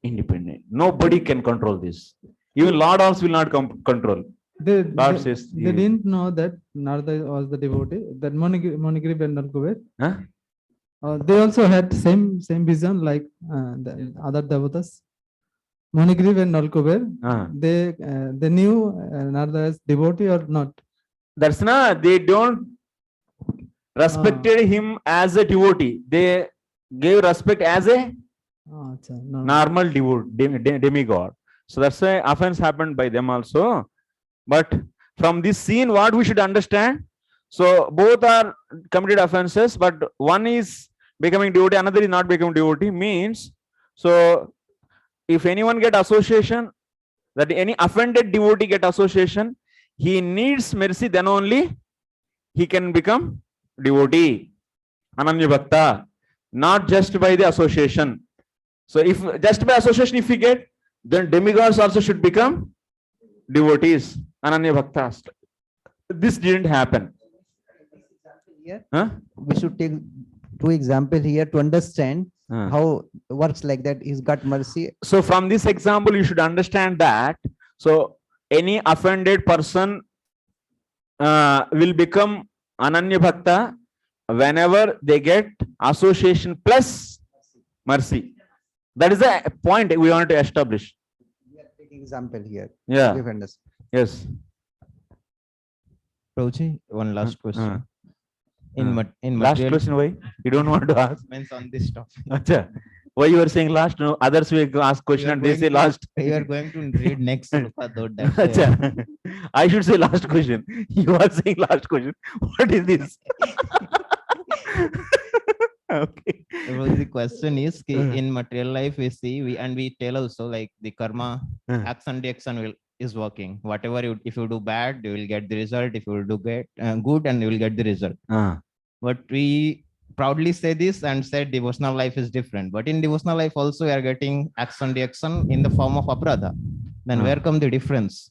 S1: independent. Nobody can control this. Even Lord also will not control.
S10: They didn't know that Narada was the devotee. That Monigiri and Nalkuber. They also had same vision like the other devotees. Monigiri and Nalkuber. They knew Narada as devotee or not.
S1: That's not. They don't respected him as a devotee. They gave respect as a
S10: Acha, no.
S1: Normal demigod. So that's why offense happened by them also. But from this scene, what we should understand, so both are committed offenses, but one is becoming devotee, another is not becoming devotee, means, so if anyone get association, that any offended devotee get association, he needs mercy, then only he can become devotee, Ananya Bhakta, not just by the association. So if just by association if we get, then demigods also should become devotees, Ananya Bhaktas. This didn't happen.
S9: Here,
S1: Huh?
S9: we should take two example here to understand how works like that. He's got mercy.
S1: So from this example, you should understand that, so any offended person will become Ananya Bhakta whenever they get association plus mercy. That is the point we want to establish.
S9: We are taking example here.
S1: Yeah.
S9: Defend us.
S1: Yes.
S7: Prabhuji, one last question. In
S1: last
S7: material
S1: question, why? You don't want to ask?
S7: means on this topic.
S1: Acha. Why you are saying last? No, others will ask question and they say last.
S7: You are going to read next sloka, though. That's
S1: Acha. I should say last question. You are saying last question. What is this? Okay.
S7: The question is, in material life we see, we tell also like the karma, action reaction is working. Whatever if you do bad, you will get the result. If you do good, and you will get the result. But we proudly say this and say devotional life is different. But in devotional life also we are getting action reaction in the form of aparadha. Then where come the difference?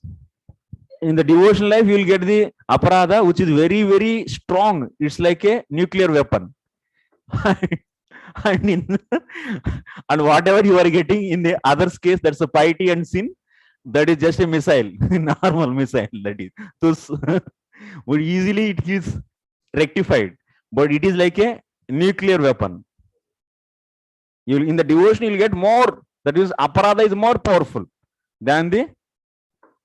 S1: In the devotional life, you will get the aparadha, which is very, very strong. It's like a nuclear weapon. and whatever you are getting in the other's case, that's a piety and sin. That is just a missile, normal missile. That is, so but easily it is rectified. But it is like a nuclear weapon. You in the devotion, you will get more. That is, aparadha is more powerful than the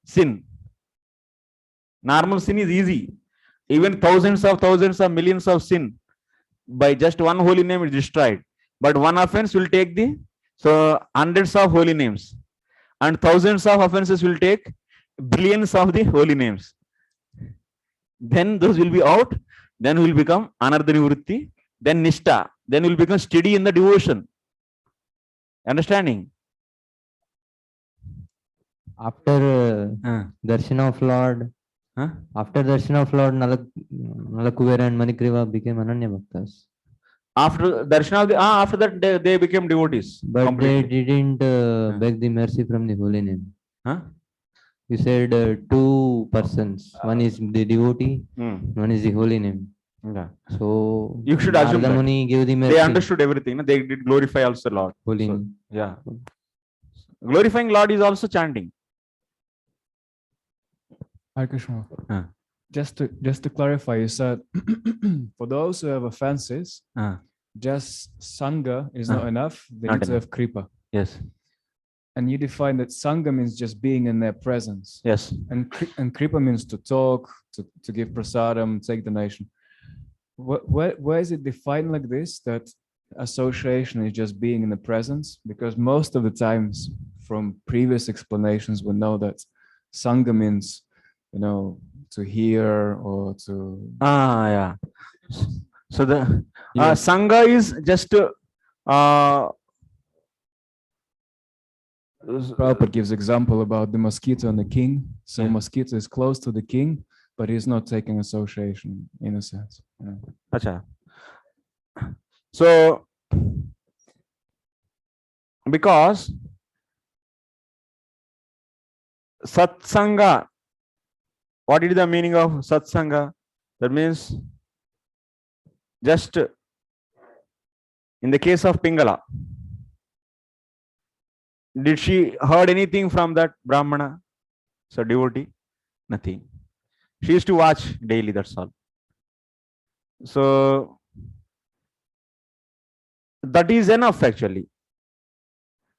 S1: sin. Normal sin is easy. Even thousands of millions of sin, by just one holy name is destroyed. But one offense will take hundreds of holy names, and thousands of offenses will take billions of the holy names. Then those will be out. Then will become anartha nivritti. Then nishta. Then will become steady in the devotion. Understanding?
S2: After Darshana of Lord, after Darshana of Lord, Nalakuvera and Manikriva became Ananya Bhaktas.
S1: After Darshana, after that they became devotees.
S2: But
S1: completely.
S2: they didn't beg the mercy from the holy name. You said two persons. One is the devotee, one is the holy name.
S1: Yeah.
S2: So
S1: you should assume that.
S2: Muni gave the mercy.
S1: They understood everything. They did glorify also Lord.
S2: Holy
S1: So,
S2: name.
S1: yeah. Glorifying Lord is also chanting.
S4: Hare Krishna. Just to clarify, you said for those who have offenses, just sangha is not enough. They need to have kripa.
S1: Yes.
S4: And you define that sangha means just being in their presence.
S1: Yes.
S4: And kripa means to talk, to give prasadam, take donation. Where is it defined like this, that association is just being in the presence? Because most of the times from previous explanations we know that sangha means, to hear or to...
S1: Yeah. So the sangha is just
S4: Prabhupada gives example about the mosquito and the king. So mosquito is close to the king, but he's not taking association in a sense.
S1: Acha. So because satsanga, what is the meaning of satsanga? That means just in the case of Pingala, did she heard anything from that Brahmana? So devotee? Nothing. She used to watch daily, that's all. So that is enough actually.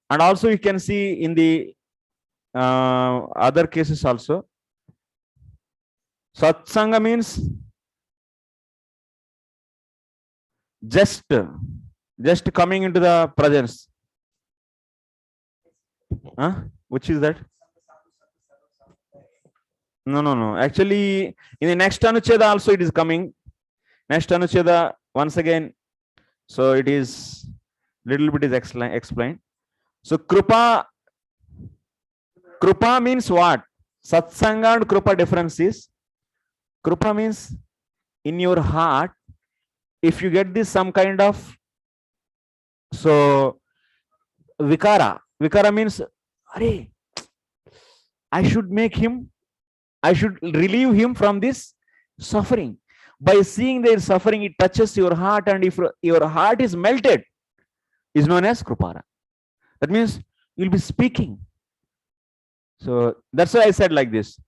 S1: And also you can see in the other cases also, satsanga means just coming into the presence. Which is that? No. Actually, in the next Anucheda also it is coming. Next Anucheda, once again, so it is little bit is explained. So Krupa means what? Satsanga and Krupa difference is, Krupa means in your heart, if you get this some kind of, so Vikara means, Arey, I should relieve him from this suffering. By seeing their suffering, it touches your heart, and if your heart is melted, is known as Krupara. That means you'll be speaking. So that's why I said like this.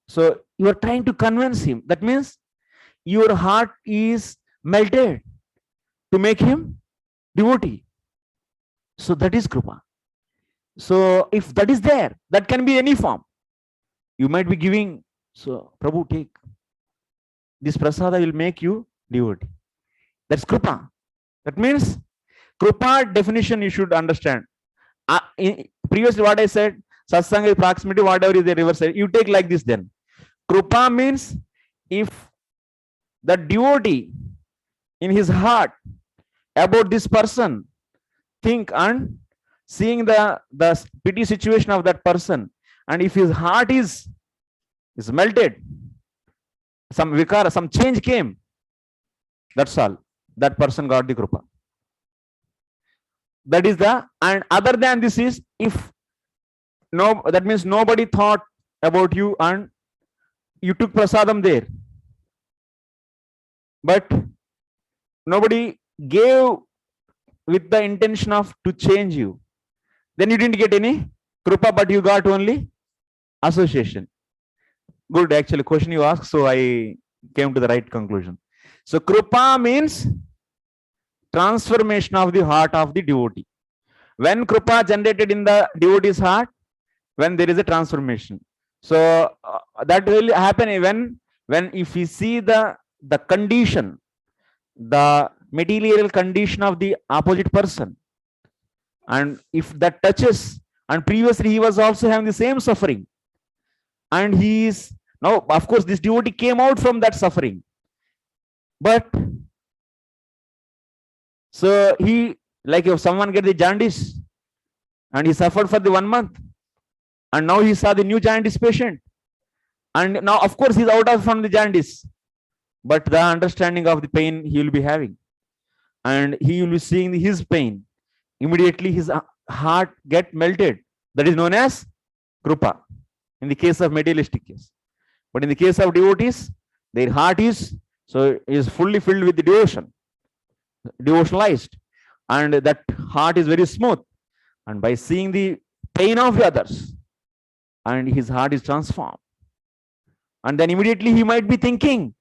S1: So you are trying to convince him. That means your heart is melted to make him devotee. So that is Krupa. So if that is there, that can be any form. You might be giving, so Prabhu, take this prasada, will make you devotee. That's Krupa. That means Krupa definition you should understand. Previously what I said, satsanga is proximity, whatever is the reverse. You take like this then. Krupa means if the devotee in his heart about this person think and seeing the pity situation of that person, and if his heart is melted, some vikara, some change came, that's all. That person got the Krupa. That is the, and other than this is, if no, that means nobody thought about you and you took prasadam there, but nobody gave with the intention of to change you, then you didn't get any Krupa, but you got only association. Good, actually, question you asked, so I came to the right conclusion. So Krupa means transformation of the heart of the devotee. When Krupa generated in the devotee's heart, when there is a transformation. So that will happen when if we see the condition, the material condition of the opposite person, and if that touches, and previously he was also having the same suffering, and he is now, of course, this devotee came out from that suffering, but so he, like if someone get the jaundice and he suffered for the 1 month, and now he saw the new jaundice patient, and now of course he's out of from the jaundice, but the understanding of the pain he will be having, and he will be seeing his pain, immediately his heart get melted. That is known as Krupa in the case of materialistic case. But in the case of devotees, their heart is fully filled with the devotion, devotionalized, and that heart is very smooth, and by seeing the pain of the others, and his heart is transformed, and then immediately he might be thinking,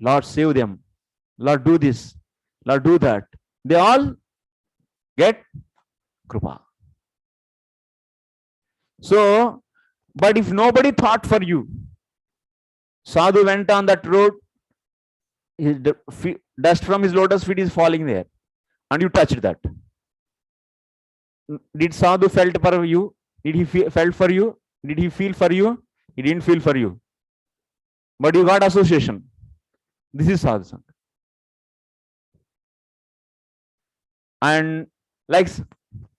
S1: Lord, save them, Lord, do this, Lord, do that. They all get Krupa. So, but if nobody thought for you, Sadhu went on that road, his dust from his lotus feet is falling there, and you touched that. Did Sadhu felt for you? Did he felt for you? Did he feel for you? He didn't feel for you. But you got association. This is Sadhu Sangha. And like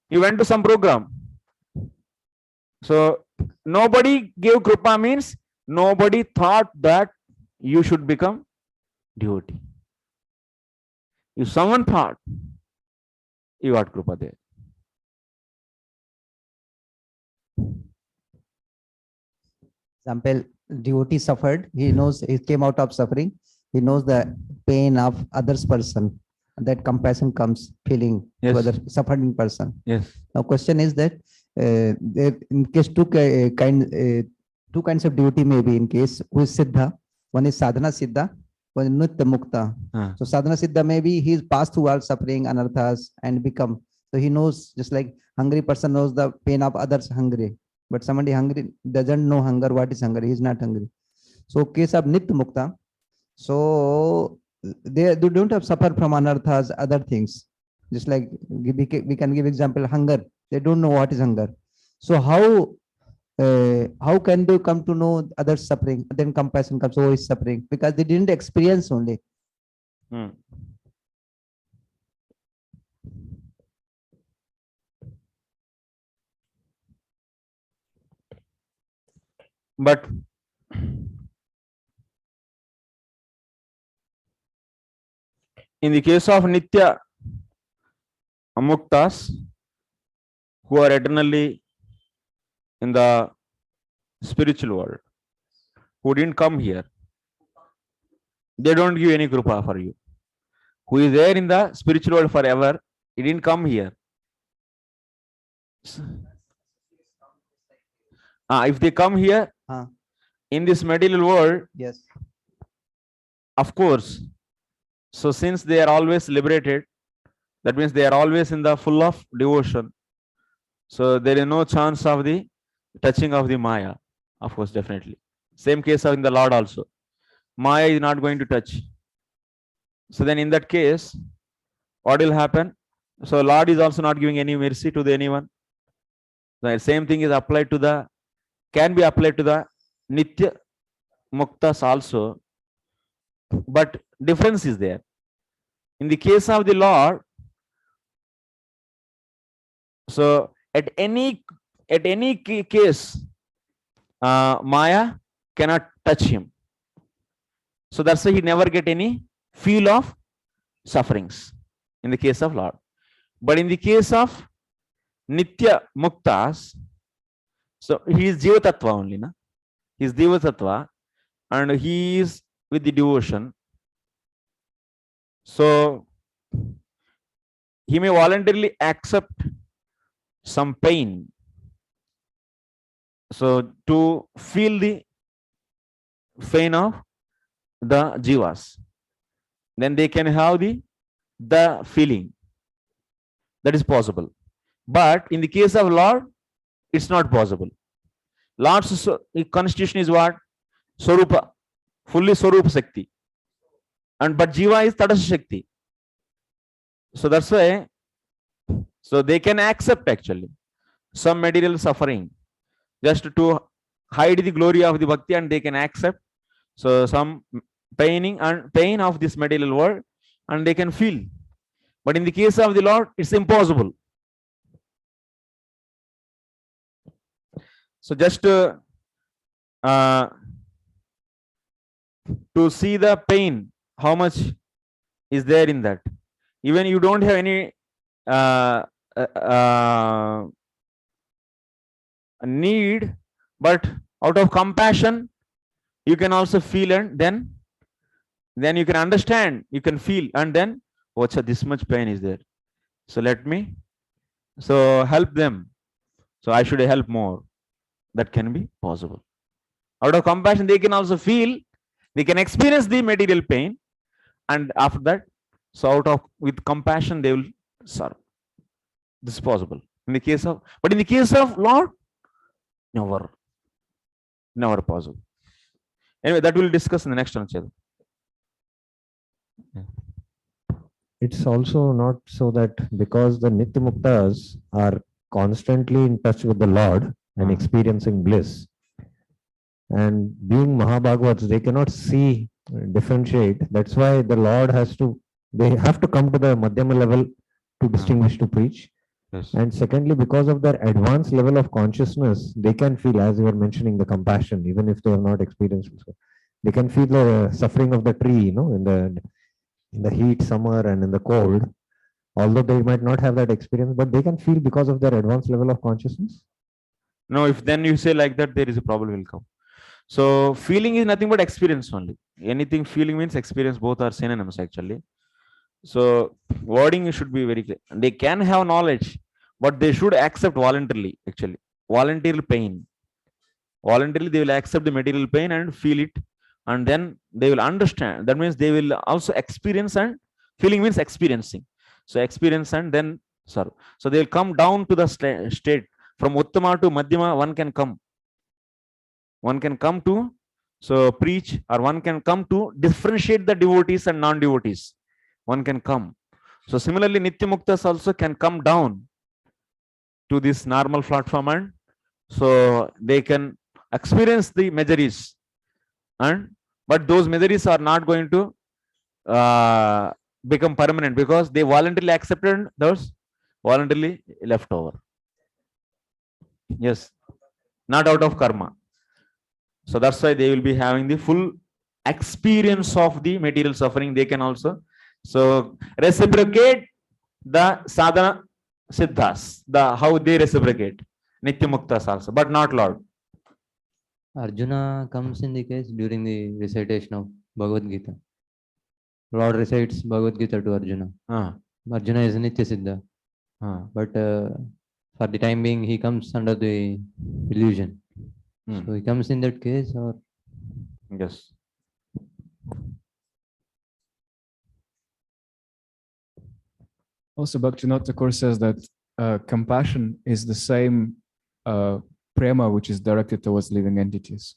S1: you went to some program. So nobody gave Krupa means nobody thought that you should become devotee. If someone thought, you got Krupa there.
S9: Example, devotee suffered, he knows he came out of suffering, he knows the pain of others person, that compassion comes feeling to other suffering person.
S1: Yes.
S9: Now question is that there in case two kinds of devotee may be in case who is Siddha, one is Sadhana Siddha, one is Nitya Mukta. So Sadhana Siddha maybe he's passed through all suffering, anarthas and become, so he knows, just like hungry person knows the pain of others hungry. But somebody hungry doesn't know hunger, what is hunger, he is not hungry. So case of Nitya Mukta, so they don't have suffer from anarthas, other things. Just like we can give example, hunger. They don't know what is hunger. So how can they come to know others suffering? Then compassion comes, oh, is suffering, because they didn't experience only.
S1: But in the case of Nitya Muktas, who are eternally in the spiritual world, who didn't come here, they don't give any krupa for you. Who is there in the spiritual world forever, he didn't come here. If they come here in this material world,
S9: yes,
S1: of course. So since they are always liberated, that means they are always in the full of devotion. So there is no chance of the touching of the Maya. Of course, definitely. Same case of in the Lord also. Maya is not going to touch. So then in that case, what will happen? So Lord is also not giving any mercy to anyone. The same thing is applied to the, can be applied to the Nitya Muktas also. But difference is there. In the case of the Lord, so at any case, Maya cannot touch him. So that's why he never get any feel of sufferings in the case of Lord. But in the case of Nitya Muktas, so he is Jiva Tattva only, na? He is Jiva Tattva, and he is with the devotion. So he may voluntarily accept some pain. So to feel the pain of the jivas, then they can have the feeling. That is possible. But in the case of Lord, it's not possible. Lord's constitution is what? Swarupa, fully Swarupa Shakti. And but Jiva is Tadasya Shakti. So that's why, so they can accept actually some material suffering just to hide the glory of the bhakti, and they can accept so some pain of this material world, and they can feel. But in the case of the Lord, it's impossible. So just to see the pain, how much is there in that? Even you don't have any need, but out of compassion, you can also feel, and then you can understand, you can feel, and then what's this much pain is there. So let me help them. So I should help more. That can be possible. Out of compassion, they can also feel, they can experience the material pain, and after that, so with compassion, they will serve. This is possible. But in the case of Lord, never possible. Anyway, that we'll discuss in the next one.
S3: It's also not so that because the Nitya Muktas are constantly in touch with the Lord and experiencing bliss, and being Mahabhagavats, they cannot see, differentiate. That's why the Lord they have to come to the Madhyama level to distinguish, to preach.
S1: Yes.
S3: And secondly, because of their advanced level of consciousness, they can feel, as you were mentioning, the compassion, even if they have not experienced it. They can feel the suffering of the tree, in the heat, summer, and in the cold. Although they might not have that experience, but they can feel because of their advanced level of consciousness.
S1: No, if then you say like that, there is a problem will come. So feeling is nothing but experience only. Anything feeling means experience, both are synonyms actually. So wording should be very clear. They can have knowledge, but they should accept voluntarily, actually. Voluntary pain. Voluntarily, they will accept the material pain and feel it, and then they will understand. That means they will also experience, and feeling means experiencing. So experience and then serve. So they will come down to the state. From Uttama to Madhyama, one can come. One can come to preach, or one can come to differentiate the devotees and non-devotees. One can come. So similarly, Nitya Muktas also can come down to this normal platform and So they can experience the miseries, and but those miseries are not going to become permanent because they voluntarily accepted those, voluntarily left over. Yes, not out of karma. So that's why they will be having the full experience of the material suffering. They can also so reciprocate the sadhana siddhas, the how they reciprocate nitya muktas also, but not Lord.
S2: Arjuna comes in the case during the recitation of Bhagavad Gita. Lord recites Bhagavad Gita to Arjuna. Arjuna is Nitya Siddha. But for the time being, he comes under the illusion. So he comes in that case, or
S1: yes.
S4: Also, Bhaktivinoda Thakur says that compassion is the same prema which is directed towards living entities.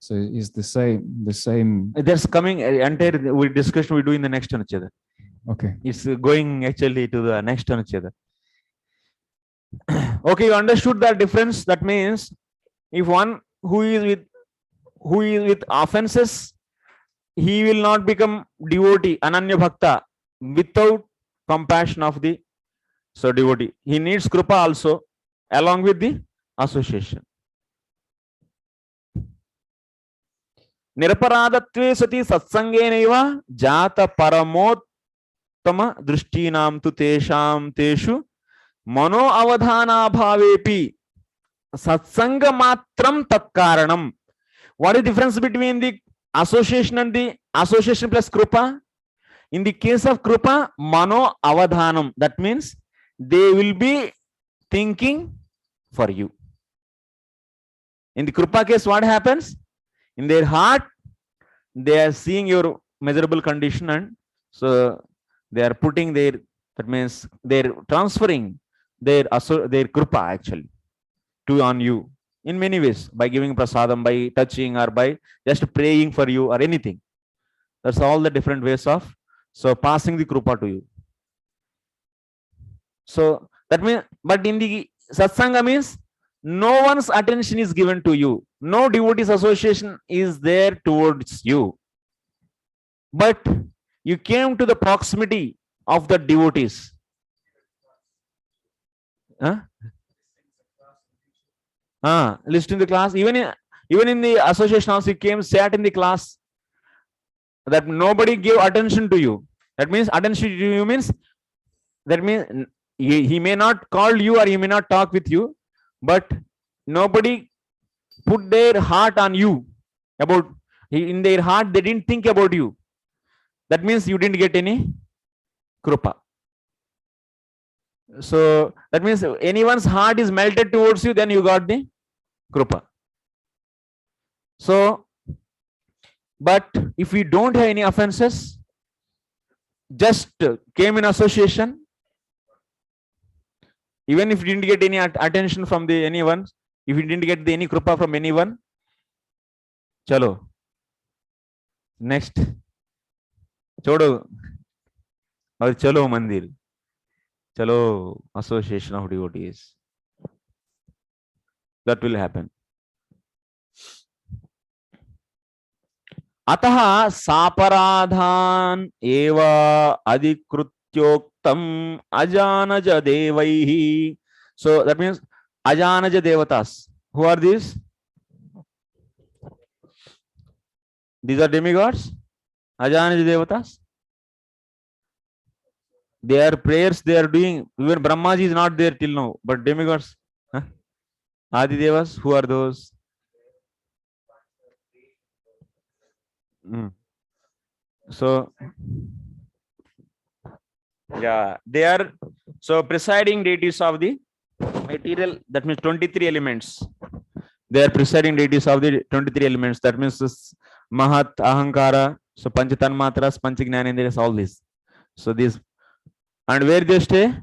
S4: So it's the same.
S1: There's coming entire discussion we do in the next Anucheda.
S4: Okay.
S1: It's going actually to the next Anucheda. Okay, you understood that difference. That means if one who is with offenses, he will not become devotee, ananya bhakta, without compassion of the devotee. He needs krupa also along with the association. Niraparadhatve sati satsangenaiva jata paramottama drishtinam tu tesham teshu mano avadhana bhavepi satsanga matram tat karanam. What is the difference between the association and the association plus krupa? In the case of krupa, mano avadhanam, that means they will be thinking for you. In the krupa case, what happens? In their heart, they are seeing your miserable condition, and so they are putting their, that means they're transferring their krupa actually to on you in many ways, by giving prasadam, by touching, or by just praying for you or anything. That's all the different ways of passing the krupa to you. So that means, but in the satsanga means no one's attention is given to you. No devotees association is there towards you. But you came to the proximity of the devotees. Listening to the class, even in the association also, you came, sat in the class, that nobody gave attention to you. That means attention to you means, that means he may not call you or he may not talk with you, but nobody put their heart on you. About in their heart, they didn't think about you. That means you didn't get any krupa. So that means anyone's heart is melted towards you, then you got the krupa. So, but if we don't have any offenses, just came in association, even if you didn't get any attention from anyone, if you didn't get any krupa from anyone, chalo, next, chodo, or chalo mandir, chalo association of devotees. That will happen. Ataha saparadhan eva adikrutyoktam ajanaja devaihi. So that means ajanaja devatas. Who are these? These are demigods. Ajanaja devatas. Their prayers they are doing. Even Brahmaji is not there till now. But demigods, Adi Devas, who are those? So yeah, they are presiding deities of the material. That means 23 elements. They are presiding deities of the 23 elements. That means this Mahat, Ahankara, so Panchatanmatras, Panchagnanendriyas, all this. So these, and where they stay?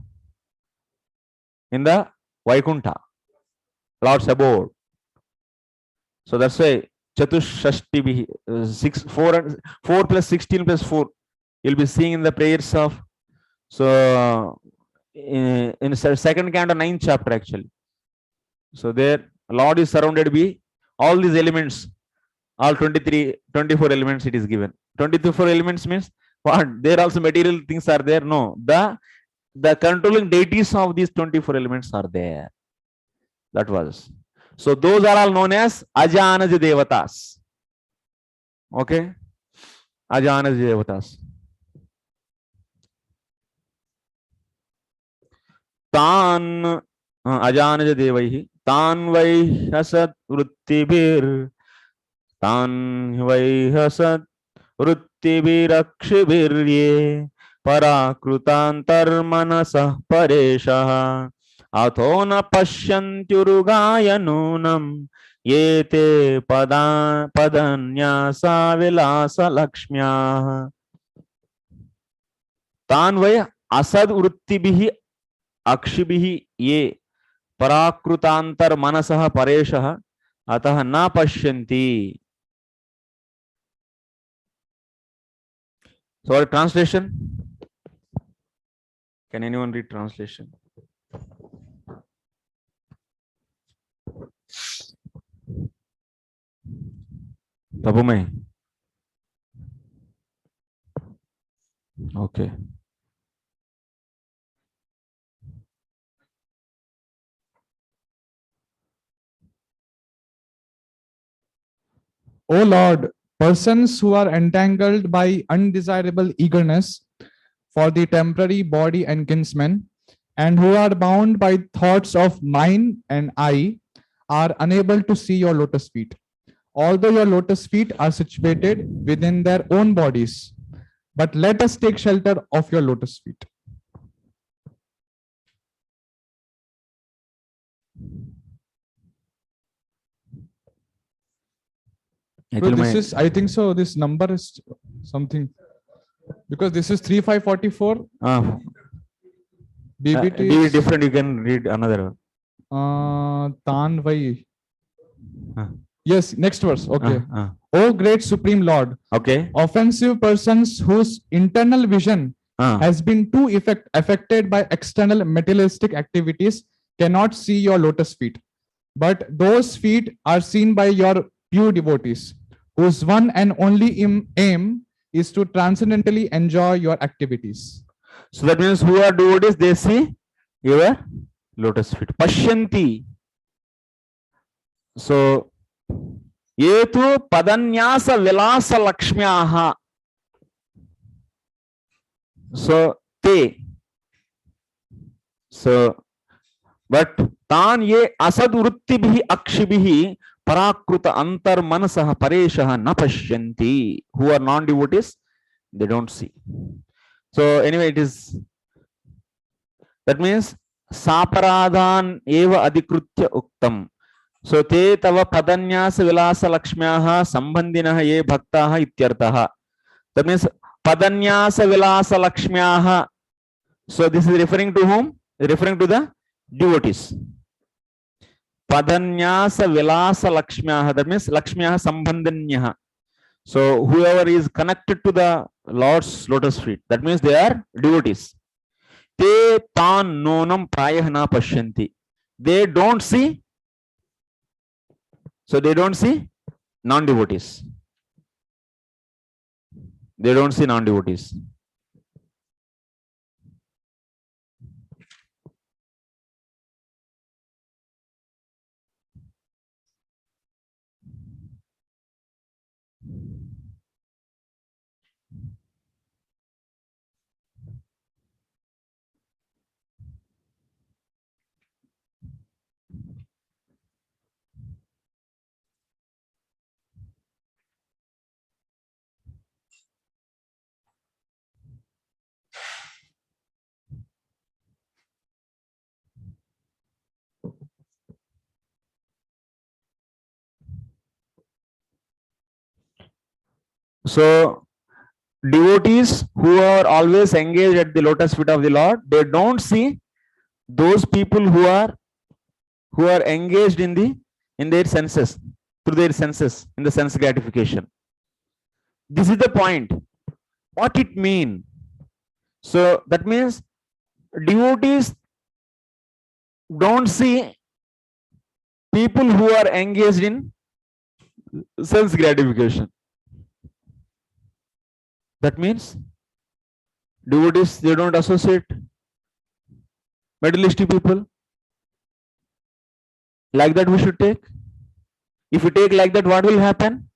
S1: In the Vaikuntha, Lord's abode. So that's why Chatushashti, 4 plus 16 plus 4. You'll be seeing in the prayers of, so in second canto, 9th chapter actually. So there, Lord is surrounded by all these elements, all 23, 24 elements it is given. 24 elements means what? There also material things are there? No. The controlling deities of these 24 elements are there. That was. So those are all known as Ajanaj Devatas. Okay? Ajanaj Devatas. Tan Ajanaj Devaihi. Tan vai hasat vruttibir. Tan vai hasat वृत्तिभिरक्षिभिर्ये पराकृतान्तर्मनसः परेशः अथो न पश्यन्त्युरुगाय नूनं ये ते पदन्यासा विलासलक्ष्म्याः तान् वै असद्वृत्तिभिः अक्षिभिः ये पराकृतान्तर्मनसः परेशः अतः न पश्यन्ति. So translation. Can anyone read translation? Tapumai. Okay.
S11: O Lord, persons who are entangled by undesirable eagerness for the temporary body and kinsmen, and who are bound by thoughts of mine and I, are unable to see your lotus feet. Although your lotus feet are situated within their own bodies, but let us take shelter of your lotus feet. So this is, I think so, this number is something, because this is 3544. BBT
S1: is different, you can read another one.
S11: Tanvai. Yes, next verse. Okay. O great supreme Lord.
S1: Okay.
S11: Offensive persons whose internal vision has been too affected by external materialistic activities cannot see your lotus feet. But those feet are seen by your pure devotees, whose one and only aim is to transcendentally enjoy your activities.
S1: So that means who are devotees, they see your lotus feet. Pashyanti. So, yetu padanyasa vilasa lakshmyaha. So, te. So, but tan ye asad vruttibhi akshibhi parakruta antar manasah pareshah na pashyanti. Who are non-devotees, they don't see. So anyway, it is, that means saparadhan eva adhikrutya uktam. So te tava padanyasa vilasa lakshmyaha sambandhinah ye bhaktaha ityarthaha. That means padanyasa vilasa lakshmyaha. So this is referring to whom? Referring to the devotees. Padanyasa vilasa lakshmyaha. That means lakshmyaha sambandhinyaha. So whoever is connected to the Lord's lotus feet, that means they are devotees. Te tan nonam prayah na pashyanti. They don't see. So they don't see non-devotees. They don't see non-devotees. So devotees who are always engaged at the lotus feet of the Lord, they don't see those people who are engaged in their senses, through their senses, in the sense gratification. This is the point. What it mean? So that means devotees don't see people who are engaged in sense gratification. That means devotees, they don't associate materialistic people. Like that we should take. If we take like that, what will happen?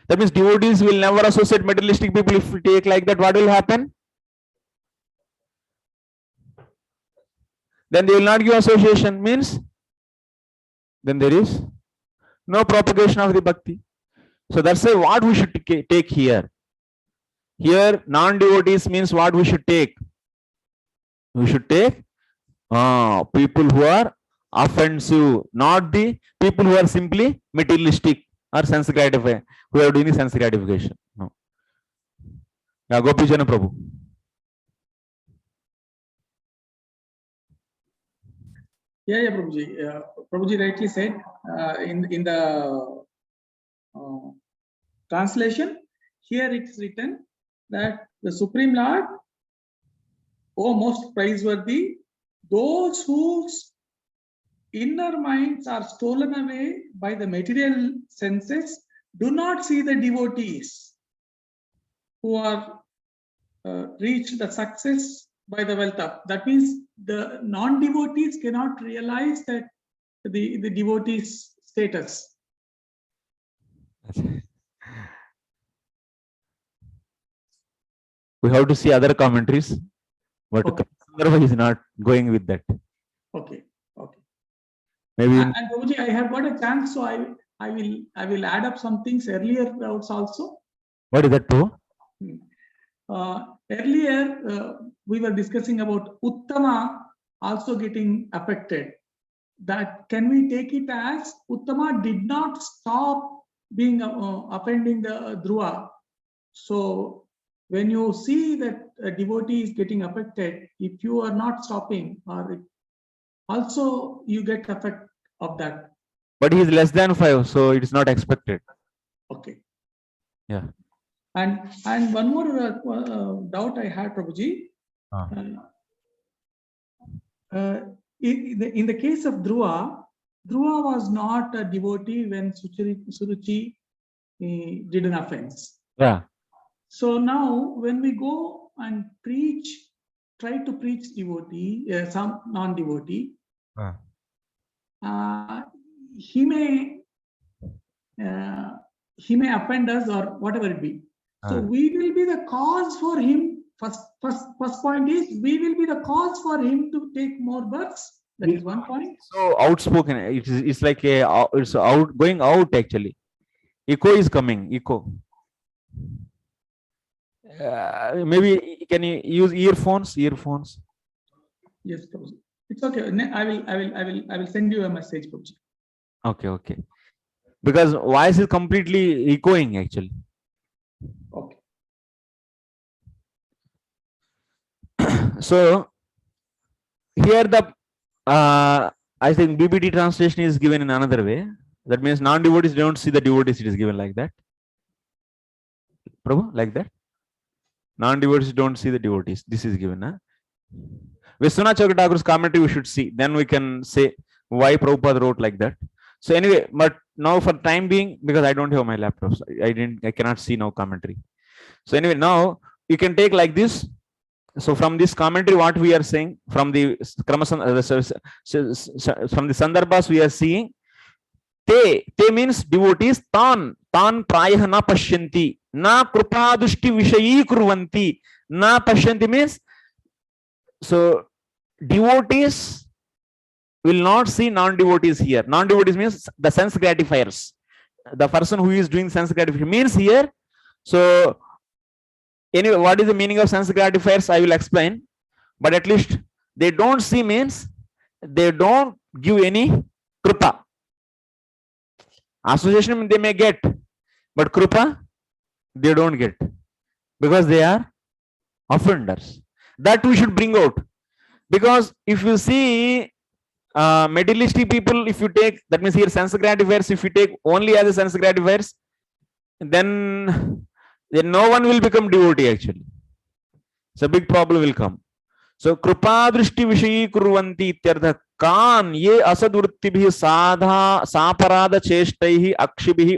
S1: That means devotees will never associate materialistic people. If we take like that, what will happen? Then they will not give association, means then there is no propagation of the bhakti. So that's why what we should take here. Here non-devotees means what we should take. We should take people who are offensive, not the people who are simply materialistic or sense gratification, who are doing sense gratification. No. Yeah, Gopijana Prabhu.
S5: Yeah, Prabhuji. Prabhuji rightly said in the translation. Here it's written that the Supreme Lord, oh most praiseworthy, those whose inner minds are stolen away by the material senses do not see the devotees who are reached the success by the wealth of. That means the non-devotees cannot realize that the devotees' status.
S1: We have to see other commentaries, but
S5: Okay.
S1: Sandarbha is not going with that.
S5: Okay. Okay.
S1: Maybe
S5: And Prabhuji, I have got a chance, so I will add up some things earlier doubts also.
S1: what is that, Prabhu?
S5: Earlier, we were discussing about Uttama also getting affected. That can we take it as Uttama did not stop being offending the Dhruva. So when you see that a devotee is getting affected, if you are not stopping, or also you get effect of that.
S1: But he is less than 5, so it is not expected.
S5: Okay.
S1: Yeah.
S5: And one more doubt I had, Prabhuji. In the case of Dhruva, Dhruva was not a devotee when Suruchi did an offense.
S1: Yeah.
S5: So now when we go and try to preach devotee, some non-devotee, he may offend us or whatever it be. So we will be the cause for him. First point is we will be the cause for him to take more births. That is one point.
S1: So outspoken. It's like it's going out actually. Echo is coming. Echo. Maybe can you use earphones? Earphones.
S5: Yes, Prabhuji. It's okay. I will send you a message, Prabhuji.
S1: Okay, okay. Because voice is completely echoing actually.
S5: Okay.
S1: So here the I think BBT translation is given in another way. That means non-devotees don't see the devotees. It is given like that. Prabhu, like that. Non-devotees don't see the devotees. This is given. Huh? Vishwanath Chakravarti's commentary we should see. Then we can say why Prabhupada wrote like that. So anyway, but now for time being, because I don't have my laptop, so I cannot see now commentary. So anyway, now you can take like this. So from this commentary, what we are saying from the from the sandarbhas, we are seeing te means devotees tan prayah na pashyanti na krupadushti vishayi kurvanti. Na pashyanti means, so devotees will not see non-devotees here. Non-devotees means the sense gratifiers. The person who is doing sense gratification means here. So anyway, what is the meaning of sense gratifiers? I will explain. But at least they don't see means they don't give any krupa. Association they may get, but krupa they don't get because they are offenders. That we should bring out. Because if you see materialistic people, if you take, that means here sense gratifiers, if you take only as a sense gratifiers, then no one will become devotee actually. So big problem will come. So krupa drishti vishayi kurvanti ityartha. कान ये असद्वृत्तिभिः सापराध चेष्टैः अक्षिभिः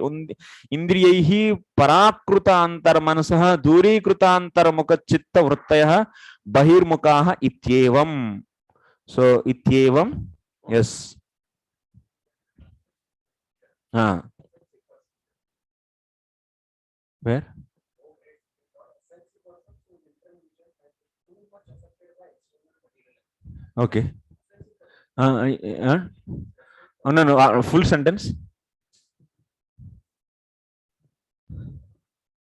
S1: इंद्रियैः पराकृतान्तर्मनसः दूरीकृतान्तर्मुखचित्तवृत्तयः बहिर्मुखाः इत्येवम्. So इत्येवम्, yes. Where? Okay. No, no, full sentence.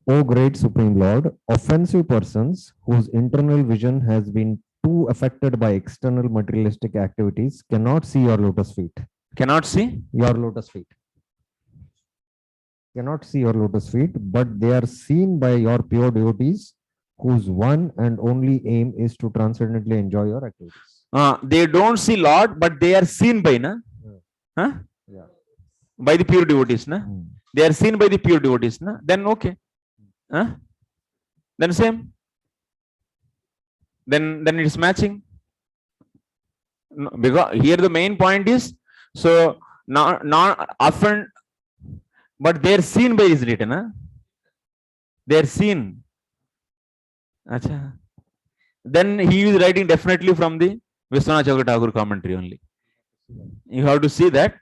S3: O great Supreme Lord, offensive persons whose internal vision has been too affected by external materialistic activities cannot see your lotus feet.
S1: Cannot see
S3: your lotus feet. Cannot see your lotus feet, but they are seen by your pure devotees whose one and only aim is to transcendently enjoy your activities.
S1: They don't see Lord, but they are seen by na? Huh?
S3: Yeah.
S1: By the pure devotees. Na? They are seen by the pure devotees. Na? Then okay. Huh? Then same. Then it's matching. No, because here the main point is, so not often, but they are seen by is written. Huh? They are seen. Achha. Then he is writing definitely from the Vishwanath Chakravarti Thakur commentary only. You have to see that.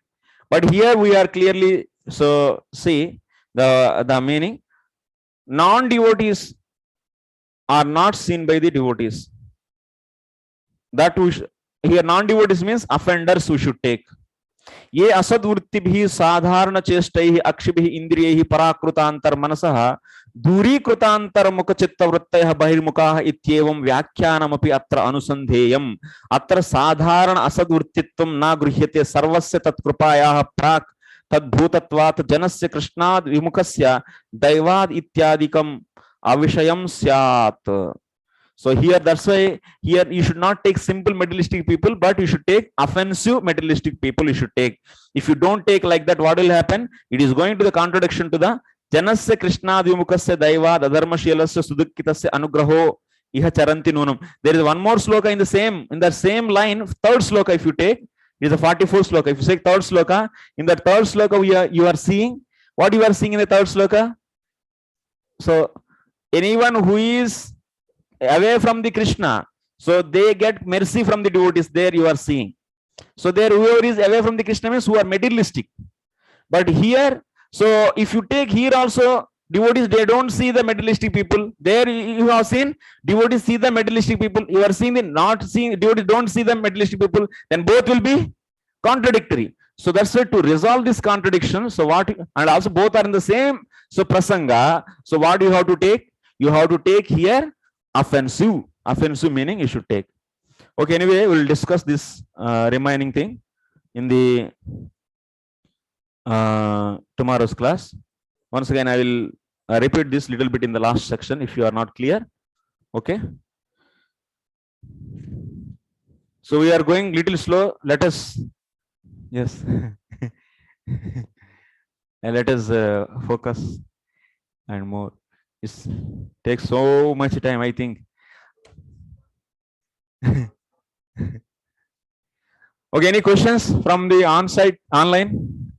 S1: But here we are clearly, so see the meaning. Non-devotees are not seen by the devotees. That here non-devotees means offenders who should take. ये असद्वृत्तिभिः साधारण चेष्टैः अक्षिभिः इंद्रियैः पराकृतान्तर्मनसः दूरीकृतान्तर्मुखचित्तवृत्तयः बहिर्मुखाः इत्येवं व्याख्यानमपि अत्र अनुसन्धेयम्. अत्र साधारण असद्वृत्तित्वं न गृह्यते सर्वस्य तत्कृपायाः प्राक् तद्भूतत्वात् जनस्य कृष्णाद् विमुखस्य दैवाद् इत्यादिकम् अविषयं स्यात्. So here, that's why here you should not take simple materialistic people, but you should take offensive materialistic people. You should take. If you don't take like that, what will happen? It is going to the contradiction to the Janasya Krishnadvimukasya Daivad Adharmashilasya Sudukkitasya Anugraho Iha Charanti Nunam. There is one more sloka in the same line, third sloka. If you take, it is a 44th sloka. If you say third sloka, in the third sloka you are seeing what you are seeing in the third sloka. So anyone who is away from the Krishna, so they get mercy from the devotees. There you are seeing. So there whoever is away from the Krishna means who are materialistic. But here, so if you take here also devotees, they don't see the materialistic people. There you have seen devotees see the materialistic people. You are seeing the not seeing devotees don't see the materialistic people. Then both will be contradictory. So that's why to resolve this contradiction. So what, and also both are in the same. So prasanga. So what you have to take? You have to take here offensive. Offensive meaning you should take. Okay, anyway, we'll discuss this remaining thing in the tomorrow's class. Once again, I will repeat this little bit in the last section if you are not clear. Okay. So we are going little slow. Let us, yes, and let us focus and more. It takes so much time, I think. Okay, any questions from the on-site, online?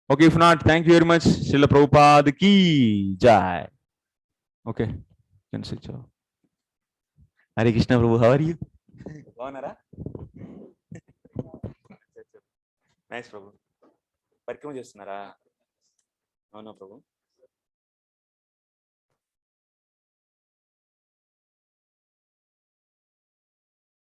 S1: Okay, if not, thank you very much. Srila Prabhupada ki jai. Okay, you can sit down. Hare Krishna Prabhu, how are you? Nice Prabhu. Parikram chestunara? No, Prabhu.